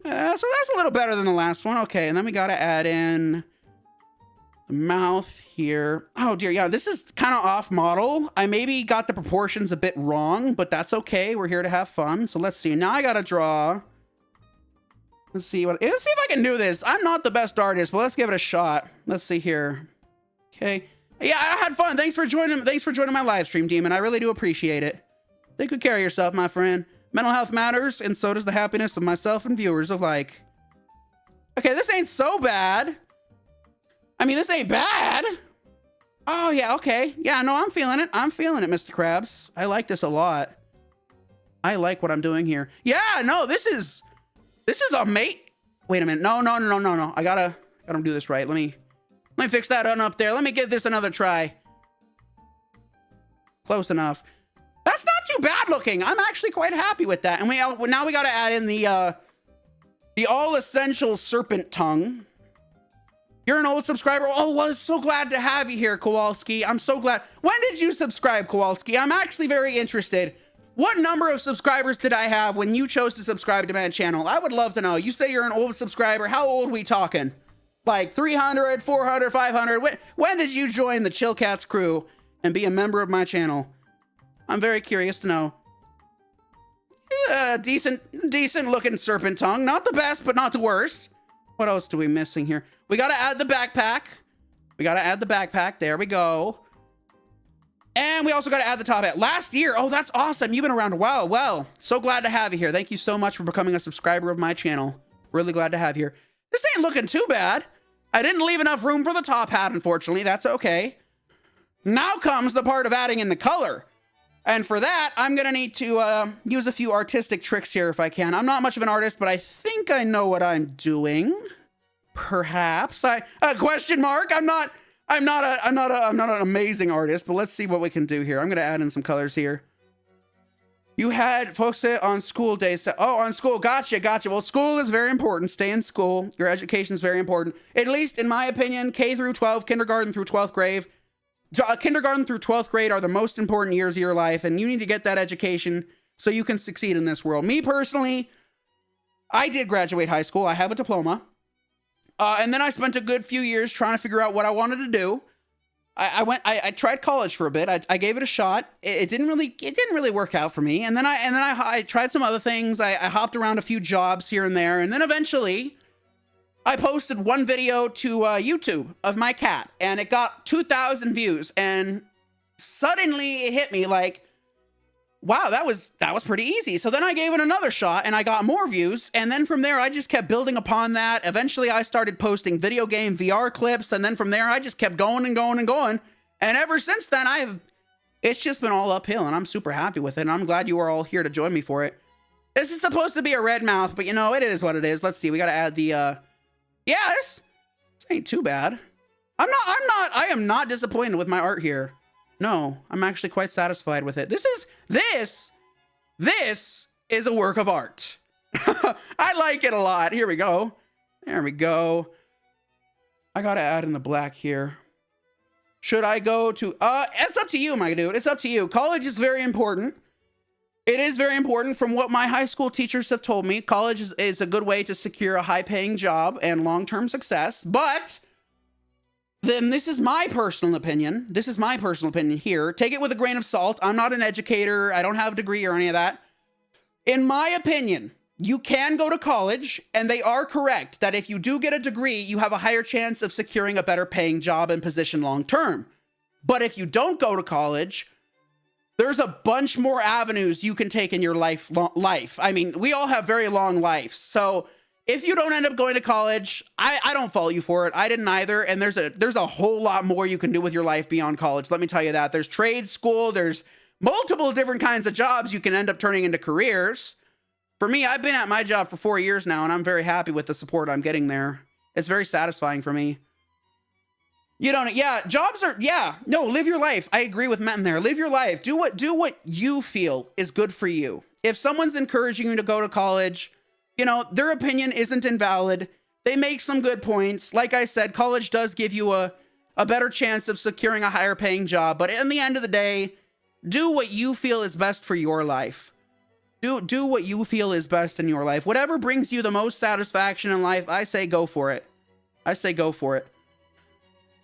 So that's a little better than the last one. Okay, and then we gotta add in the mouth here. Oh dear, yeah, this is kind of off model. I maybe got the proportions a bit wrong, but that's okay. We're here to have fun. So let's see. Now I gotta draw. Let's see if I can do this. I'm not the best artist, but let's give it a shot. Let's see here. Okay. Yeah, I had fun. Thanks for joining my live stream, Demon. I really do appreciate it. Take good care of yourself, my friend. Mental health matters, and so does the happiness of myself and viewers alike. Okay, this ain't so bad. I mean, this ain't bad. Oh, yeah, okay. Yeah, no, I'm feeling it. I'm feeling it, Mr. Krabs. I like this a lot. I like what I'm doing here. Yeah, no, this is a mate. Wait a minute. No. I gotta do this right. Let me fix that on up there. Let me give this another try. Close enough. That's not too bad looking. I'm actually quite happy with that. And now we gotta add in the all essential serpent tongue. You're an old subscriber. Oh, well, so glad to have you here, Kowalski. I'm so glad. When did you subscribe, Kowalski? I'm actually very interested. What number of subscribers did I have when you chose to subscribe to my channel? I would love to know. You say you're an old subscriber. How old are we talking? Like 300, 400, 500? When did you join the Chillcatz crew and be a member of my channel? I'm very curious to know. Decent looking serpent tongue. Not the best, but not the worst. What else do we missing here? We gotta add the backpack. There we go. And we also gotta add the top hat. Last year, oh, that's awesome. You've been around a while. Well, so glad to have you here. Thank you so much for becoming a subscriber of my channel. Really glad to have you here. This ain't looking too bad. I didn't leave enough room for the top hat, unfortunately. That's okay. Now comes the part of adding in the color. And for that, I'm gonna need to use a few artistic tricks here if I can. I'm not much of an artist, but I think I know what I'm doing. Perhaps question mark. I'm not an amazing artist, but let's see what we can do here. I'm gonna add in some colors here. You had folks say on school days. Oh, on school. Gotcha. Well, school is very important. Stay in school. Your education is very important. At least in my opinion, K through 12, kindergarten through 12th grade. Kindergarten through 12th grade are the most important years of your life, and you need to get that education so you can succeed in this world. Me personally, I did graduate high school. I have a diploma. And then I spent a good few years trying to figure out what I wanted to do. I tried college for a bit. I gave it a shot. It didn't really work out for me. And then I tried some other things. I hopped around a few jobs here and there. And then eventually I posted one video to YouTube of my cat, and it got 2,000 views. And suddenly it hit me like, wow, that was pretty easy. So then I gave it another shot and I got more views. And then from there, I just kept building upon that. Eventually I started posting video game VR clips. And then from there, I just kept going and going and going. And ever since then, it's just been all uphill, and I'm super happy with it. And I'm glad you are all here to join me for it. This is supposed to be a red mouth, but you know, it is what it is. Let's see. We got to add the, yeah, this ain't too bad. I am not disappointed with my art here. No, I'm actually quite satisfied with it. This is a work of art. I like it a lot. Here we go. There we go. I gotta add in the black here. Should I go to, it's up to you, my dude. It's up to you. College is very important. It is very important. From what my high school teachers have told me, college is a good way to secure a high-paying job and long-term success. But then this is my personal opinion. This is my personal opinion here. Take it with a grain of salt. I'm not an educator. I don't have a degree or any of that. In my opinion, you can go to college, and they are correct that if you do get a degree, you have a higher chance of securing a better paying job and position long-term. But if you don't go to college, there's a bunch more avenues you can take in your life. I mean, we all have very long lives. So if you don't end up going to college, I don't fault you for it. I didn't either. And there's a whole lot more you can do with your life beyond college. Let me tell you that. There's trade school. There's multiple different kinds of jobs you can end up turning into careers. For me, I've been at my job for 4 years now, and I'm very happy with the support I'm getting there. It's very satisfying for me. You don't, yeah, jobs are, yeah, no, live your life. I agree with METIN there. Live your life. Do what you feel is good for you. If someone's encouraging you to go to college, you know, their opinion isn't invalid. They make some good points. Like I said, college does give you a better chance of securing a higher paying job. But in the end of the day, do what you feel is best for your life. Do what you feel is best in your life. Whatever brings you the most satisfaction in life, I say go for it. I say go for it.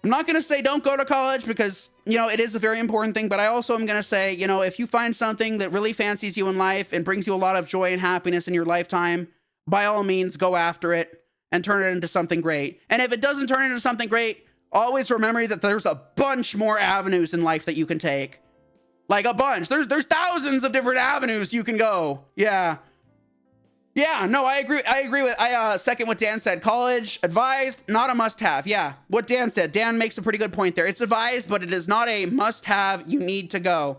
I'm not going to say don't go to college because, you know, it is a very important thing, but I also am going to say, you know, if you find something that really fancies you in life and brings you a lot of joy and happiness in your lifetime, by all means, go after it and turn it into something great. And if it doesn't turn into something great, always remember that there's a bunch more avenues in life that you can take. Like a bunch. There's thousands of different avenues you can go. Yeah. Yeah, no, I agree. I second what Dan said. College, advised, not a must-have. Yeah, what Dan said. Dan makes a pretty good point there. It's advised, but it is not a must-have. You need to go.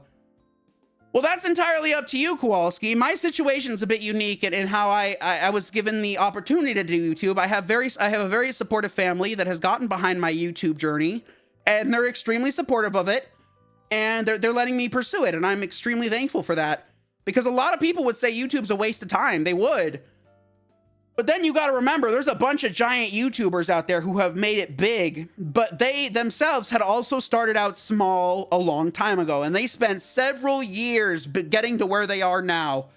Well, that's entirely up to you, Kowalski. My situation's a bit unique in how I was given the opportunity to do YouTube. I have a very supportive family that has gotten behind my YouTube journey, and they're extremely supportive of it, and they're letting me pursue it, and I'm extremely thankful for that. Because a lot of people would say YouTube's a waste of time. They would. But then you got to remember, there's a bunch of giant YouTubers out there who have made it big, but they themselves had also started out small a long time ago, and they spent several years getting to where they are now.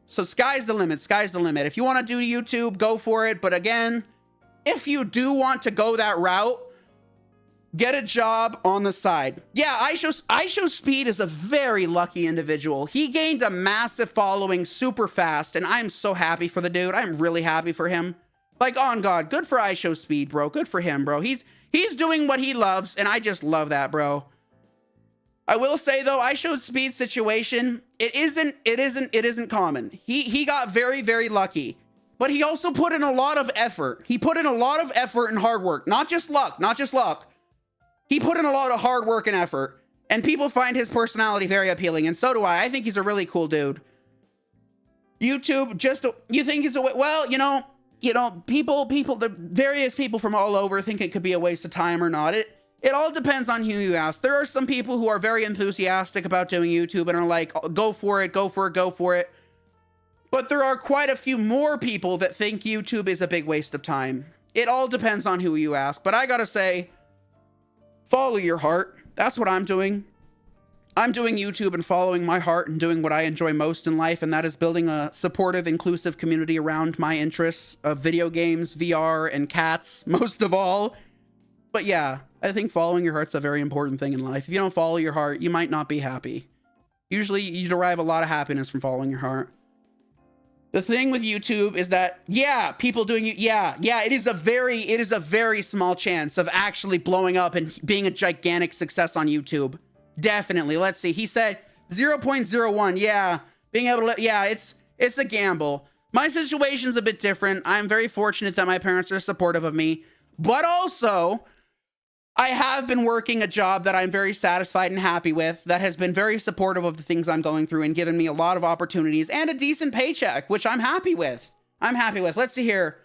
So sky's the limit. Sky's the limit. If you want to do YouTube, go for it. But again, if you do want to go that route, get a job on the side. Yeah, IShowSpeed is a very lucky individual. He gained a massive following super fast, and I'm so happy for the dude. I'm really happy for him. Like, on God, good for IShowSpeed, bro. Good for him, bro. He's doing what he loves, and I just love that, bro. I will say though, IShowSpeed's situation, it isn't common. He got very, very lucky. But he also put in a lot of effort. He put in a lot of effort and hard work. Not just luck, not just luck. He put in a lot of hard work and effort, and people find his personality very appealing, and so do I. I think he's a really cool dude. YouTube, you think it's a, well, you know, the various people from all over think it could be a waste of time or not. It all depends on who you ask. There are some people who are very enthusiastic about doing YouTube and are like, go for it, go for it, go for it. But there are quite a few more people that think YouTube is a big waste of time. It all depends on who you ask, but I gotta say, follow your heart. That's what I'm doing. I'm doing YouTube and following my heart and doing what I enjoy most in life, and that is building a supportive, inclusive community around my interests of video games, VR, and cats, most of all. But yeah, I think following your heart's a very important thing in life. If you don't follow your heart, you might not be happy. Usually, you derive a lot of happiness from following your heart. The thing with YouTube is that, yeah, people doing it, yeah, it is a very small chance of actually blowing up and being a gigantic success on YouTube. Definitely. Let's see. He said 0.01. Yeah, being able to, yeah, it's a gamble. My situation's a bit different. I'm very fortunate that my parents are supportive of me, but also I have been working a job that I'm very satisfied and happy with, that has been very supportive of the things I'm going through and given me a lot of opportunities and a decent paycheck, which I'm happy with. Let's see here.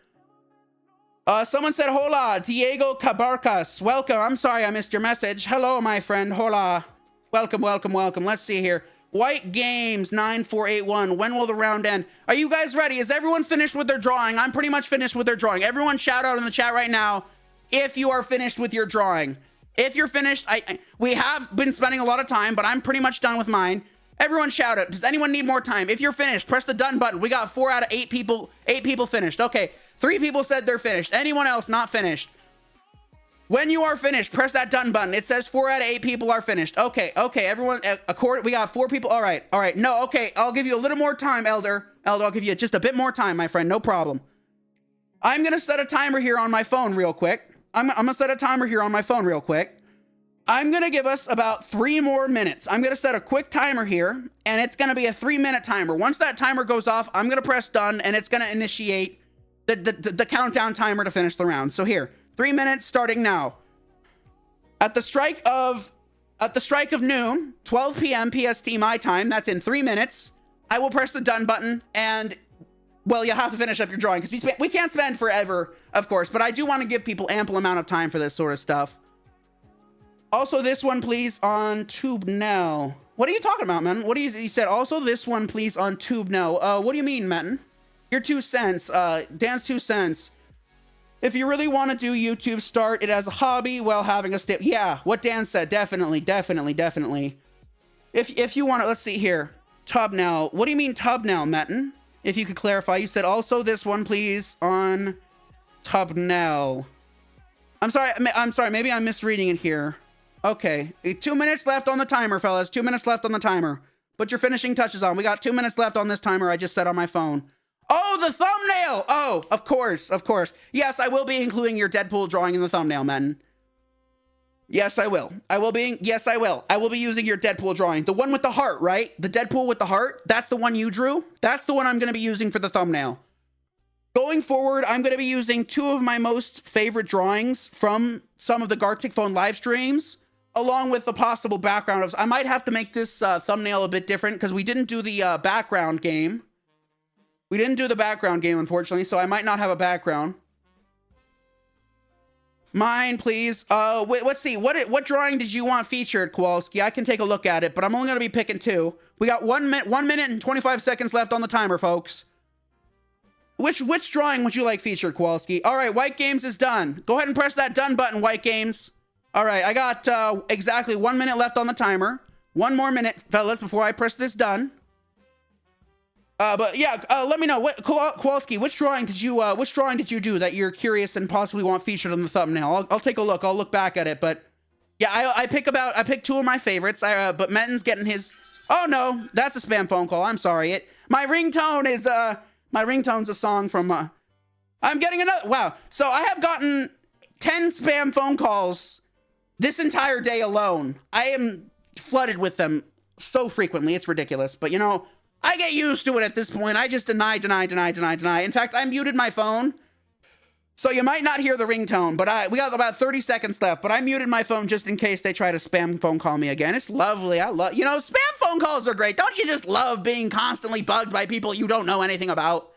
Someone said, hola, Diego Cabarcas. Welcome. I'm sorry I missed your message. Hello, my friend. Hola. Welcome, welcome, welcome. Let's see here. White Games 9481. When will the round end? Are you guys ready? Is everyone finished with their drawing? I'm pretty much finished with their drawing. Everyone shout out in the chat right now if you are finished with your drawing. If you're finished, we have been spending a lot of time, but I'm pretty much done with mine. Everyone shout out. Does anyone need more time? If you're finished, press the done button. We got 4 out of 8 people. 8 people finished. Okay. 3 people said they're finished. Anyone else not finished? When you are finished, press that done button. It says 4 out of 8 people are finished. Okay, everyone, we got 4 people. All right. No, okay, I'll give you a little more time, Elder. I'll give you just a bit more time, my friend. No problem. I'm gonna set a timer here on my phone real quick. I'm gonna set a timer here on my phone real quick. I'm gonna give us about 3 more minutes. I'm gonna set a quick timer here, and it's gonna be a 3-minute timer. Once that timer goes off, I'm gonna press done, and it's gonna initiate the countdown timer to finish the round. So here, 3 minutes starting now. At the strike of noon, 12 p.m. PST my time, that's in 3 minutes, I will press the done button, and well, you'll have to finish up your drawing because we can't spend forever, of course, but I do want to give people ample amount of time for this sort of stuff. Also, this one, please, on Tube now. What are you talking about, man? What do you said? Also, this one, please, on Tube now. What do you mean, Metin? Your 2 cents, Dan's 2 cents. If you really want to do YouTube, start it as a hobby while having a step. Yeah, what Dan said, definitely. If you want to, let's see here. Tub now. What do you mean tub now, Metin? If you could clarify. You said also this one, please, on tub now. I'm sorry, maybe I'm misreading it here. Okay, 2 minutes left on the timer, fellas. 2 minutes left on the timer. Put your finishing touches on. We got 2 minutes left on this timer I just set on my phone. Oh, the thumbnail! Oh, of course. Yes, I will be including your DeadPool drawing in the thumbnail, men. Yes, I will. Yes, I will. I will be using your DeadPool drawing. The one with the heart, right? The DeadPool with the heart? That's the one you drew? That's the one I'm going to be using for the thumbnail. Going forward, I'm going to be using 2 of my most favorite drawings from some of the Gartic Phone live streams, along with the possible background of... I might have to make this thumbnail a bit different because we didn't do the background game. We didn't do the background game, unfortunately, so I might not have a background. Mine, please. Wait, let's see. What drawing did you want featured, Kowalski? I can take a look at it, but I'm only going to be picking 2. We got 1 minute and 25 seconds left on the timer, folks. Which drawing would you like featured, Kowalski? All right, White Games is done. Go ahead and press that done button, White Games. All right, I got exactly 1 minute left on the timer. 1 more minute, fellas, before I press this done. But yeah, let me know what Kowalski. Which drawing did you do that you're curious and possibly want featured on the thumbnail? I'll take a look. I'll look back at it. But yeah, I pick 2 of my favorites. But Metin's getting his. Oh no, that's a spam phone call. I'm sorry. My ringtone's a song from. I'm getting another. Wow. So I have gotten 10 spam phone calls this entire day alone. I am flooded with them so frequently. It's ridiculous. But you know, I get used to it at this point. I just deny. In fact, I muted my phone. So you might not hear the ringtone, but we got about 30 seconds left, but I muted my phone just in case they try to spam phone call me again. It's lovely. You know, spam phone calls are great. Don't you just love being constantly bugged by people you don't know anything about?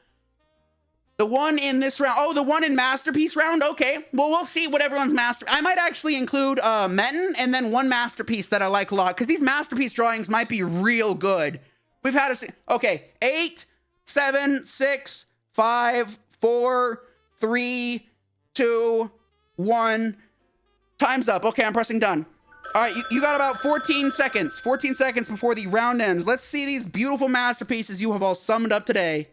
The one in this round. Oh, the one in Masterpiece round? Okay. Well, we'll see what everyone's I might actually include Metin and then one Masterpiece that I like a lot, because these Masterpiece drawings might be real good. We've had okay, 8, 7, 6, 5, 4, 3, 2, 1. Time's up. Okay, I'm pressing done. All right, you got about 14 seconds. 14 seconds before the round ends. Let's see these beautiful masterpieces you have all summoned up today.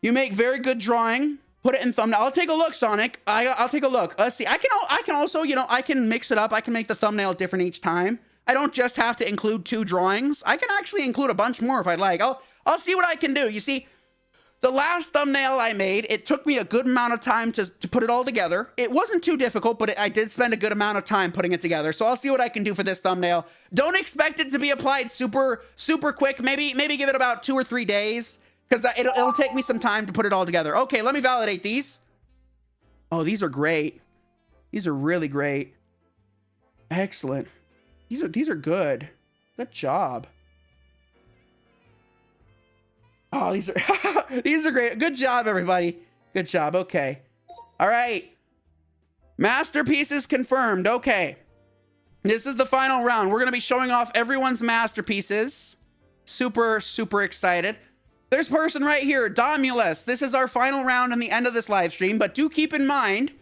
You make very good drawing. Put it in thumbnail. I'll take a look, Sonic. I'll take a look. Let's see. I can also, you know, I can mix it up. I can make the thumbnail different each time. I don't just have to include 2 drawings. I can actually include a bunch more if I'd like. I'll see what I can do. You see, the last thumbnail I made, it took me a good amount of time to put it all together. It wasn't too difficult, but I did spend a good amount of time putting it together. So I'll see what I can do for this thumbnail. Don't expect it to be applied super quick. Maybe give it about 2 or 3 days, because it'll take me some time to put it all together. Okay, let me validate these. Oh, these are great. These are really great. Excellent. These are good. Good job. Oh, these are these are great. Good job, everybody. Good job. Okay. All right. Masterpieces confirmed. Okay. This is the final round. We're going to be showing off everyone's masterpieces. Super, super excited. There's person right here, Domulus. This is our final round and the end of this live stream, but do keep in mind,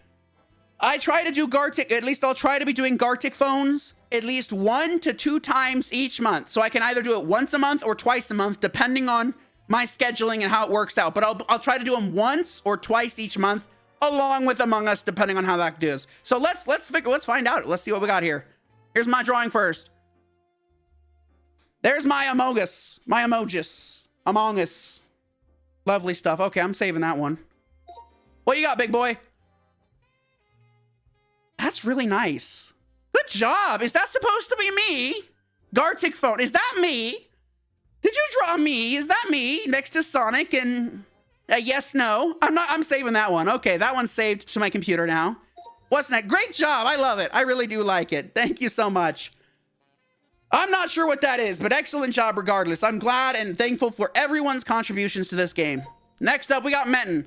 I try to do Gartic, at least I'll try to be doing Gartic phones at least 1 to 2 times each month. So I can either do it once a month or twice a month, depending on my scheduling and how it works out. But I'll try to do them once or twice each month, along with Among Us, depending on how that goes. So let's find out. Let's see what we got here. Here's my drawing first. There's my Among Us. Among Us. Lovely stuff. Okay, I'm saving that one. What you got, big boy? That's really nice. Good job. Is that supposed to be me? Gartic phone. Is that me? Did you draw me? Is that me next to Sonic and yes, no? I'm saving that one. Okay, that one's saved to my computer now. What's next? Great job. I love it. I really do like it. Thank you so much. I'm not sure what that is, but excellent job regardless. I'm glad and thankful for everyone's contributions to this game. Next up, we got METIN.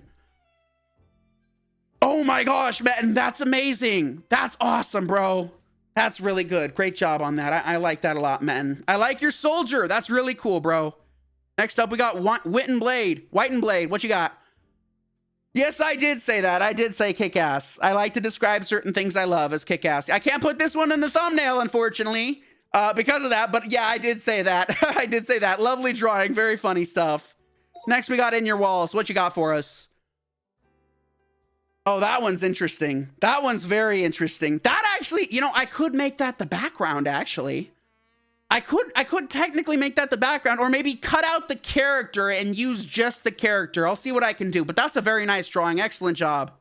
Oh my gosh, METIN, that's amazing. That's awesome, bro. That's really good. Great job on that. I like that a lot, METIN. I like your soldier. That's really cool, bro. Next up, we got White and Blade. What you got? Yes, I did say that. I did say kick-ass. I like to describe certain things I love as kick-ass. I can't put this one in the thumbnail, unfortunately, because of that. But yeah, I did say that. I did say that. Lovely drawing. Very funny stuff. Next, we got In Your Walls. What you got for us? Oh, that one's interesting. That one's very interesting. That actually, you know, I could make that the background, actually. I could technically make that the background, or maybe cut out the character and use just the character. I'll see what I can do, but that's a very nice drawing. Excellent job.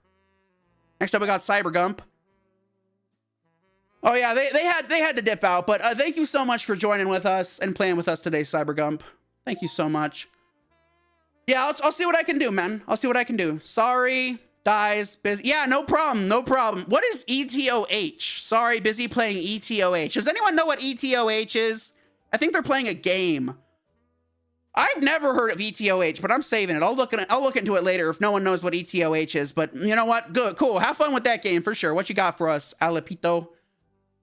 Next up, we got CYBERGUMP. Oh yeah, they had to dip out, but thank you so much for joining with us and playing with us today, CYBERGUMP. Thank you so much. Yeah, I'll see what I can do, man. I'll see what I can do. Sorry, guys, busy. Yeah, no problem, no problem. What is ETOH? Sorry, busy playing ETOH. Does anyone know what ETOH is? I think they're playing a game. I've never heard of ETOH, but I'm saving it. I'll look into it later if no one knows what ETOH is. But you know what? Good, cool. Have fun with that game for sure. What you got for us, Alipito?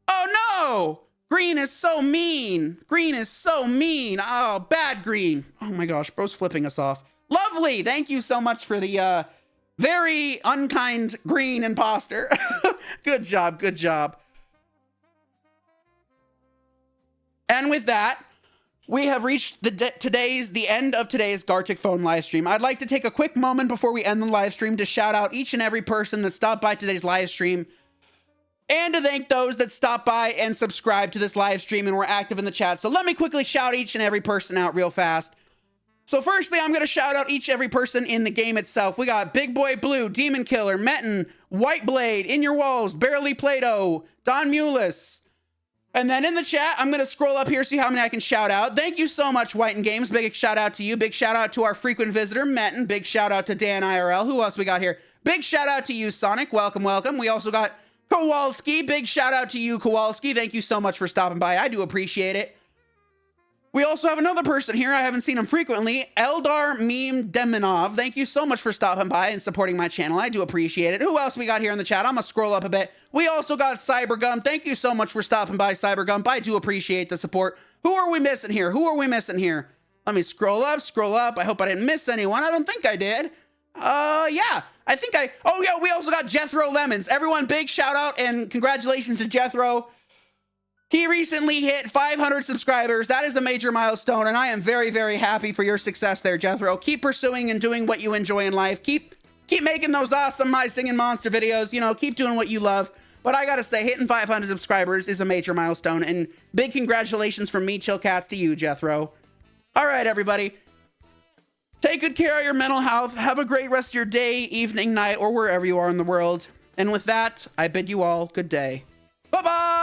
Oh no! Green is so mean. Green is so mean. Oh, bad Green. Oh my gosh, bro's flipping us off. Lovely. Thank you so much for the very unkind Green imposter. Good job. Good job. And with that, we have reached the end of today's Gartic Phone live stream. I'd like to take a quick moment before we end the live stream to shout out each and every person that stopped by today's live stream, and to thank those that stopped by and subscribed to this live stream and were active in the chat. So let me quickly shout each and every person out real fast. So firstly, I'm going to shout out each and every person in the game itself. We got Big Boy Blue, Demon Killer, METIN, White Blade, In Your Walls, Barely Play-Doh, Don Mulus. And then in the chat, I'm going to scroll up here, see how many I can shout out. Thank you so much, White and Games. Big shout out to you. Big shout out to our frequent visitor, METIN. Big shout out to Dan IRL. Who else we got here? Big shout out to you, Sonic. Welcome, welcome. We also got Kowalski. Big shout out to you, Kowalski. Thank you so much for stopping by. I do appreciate it. We also have another person here. I haven't seen him frequently. Eldar Meme Demonov. Thank you so much for stopping by and supporting my channel. I do appreciate it. Who else we got here in the chat? I'm going to scroll up a bit. We also got CYBERGUMP. Thank you so much for stopping by, CYBERGUMP. I do appreciate the support. Who are we missing here? Who are we missing here? Let me scroll up, scroll up. I hope I didn't miss anyone. I don't think I did. Yeah. I think oh yeah, we also got Jethro Lemons. Everyone, big shout out and congratulations to Jethro. He recently hit 500 subscribers. That is a major milestone, and I am very, very happy for your success there, Jethro. Keep pursuing and doing what you enjoy in life. Keep making those awesome My Singing Monster videos. You know, keep doing what you love. But I gotta say, hitting 500 subscribers is a major milestone, and big congratulations from me, Chillcatz, to you, Jethro. All right, everybody. Take good care of your mental health. Have a great rest of your day, evening, night, or wherever you are in the world. And with that, I bid you all good day. Bye-bye!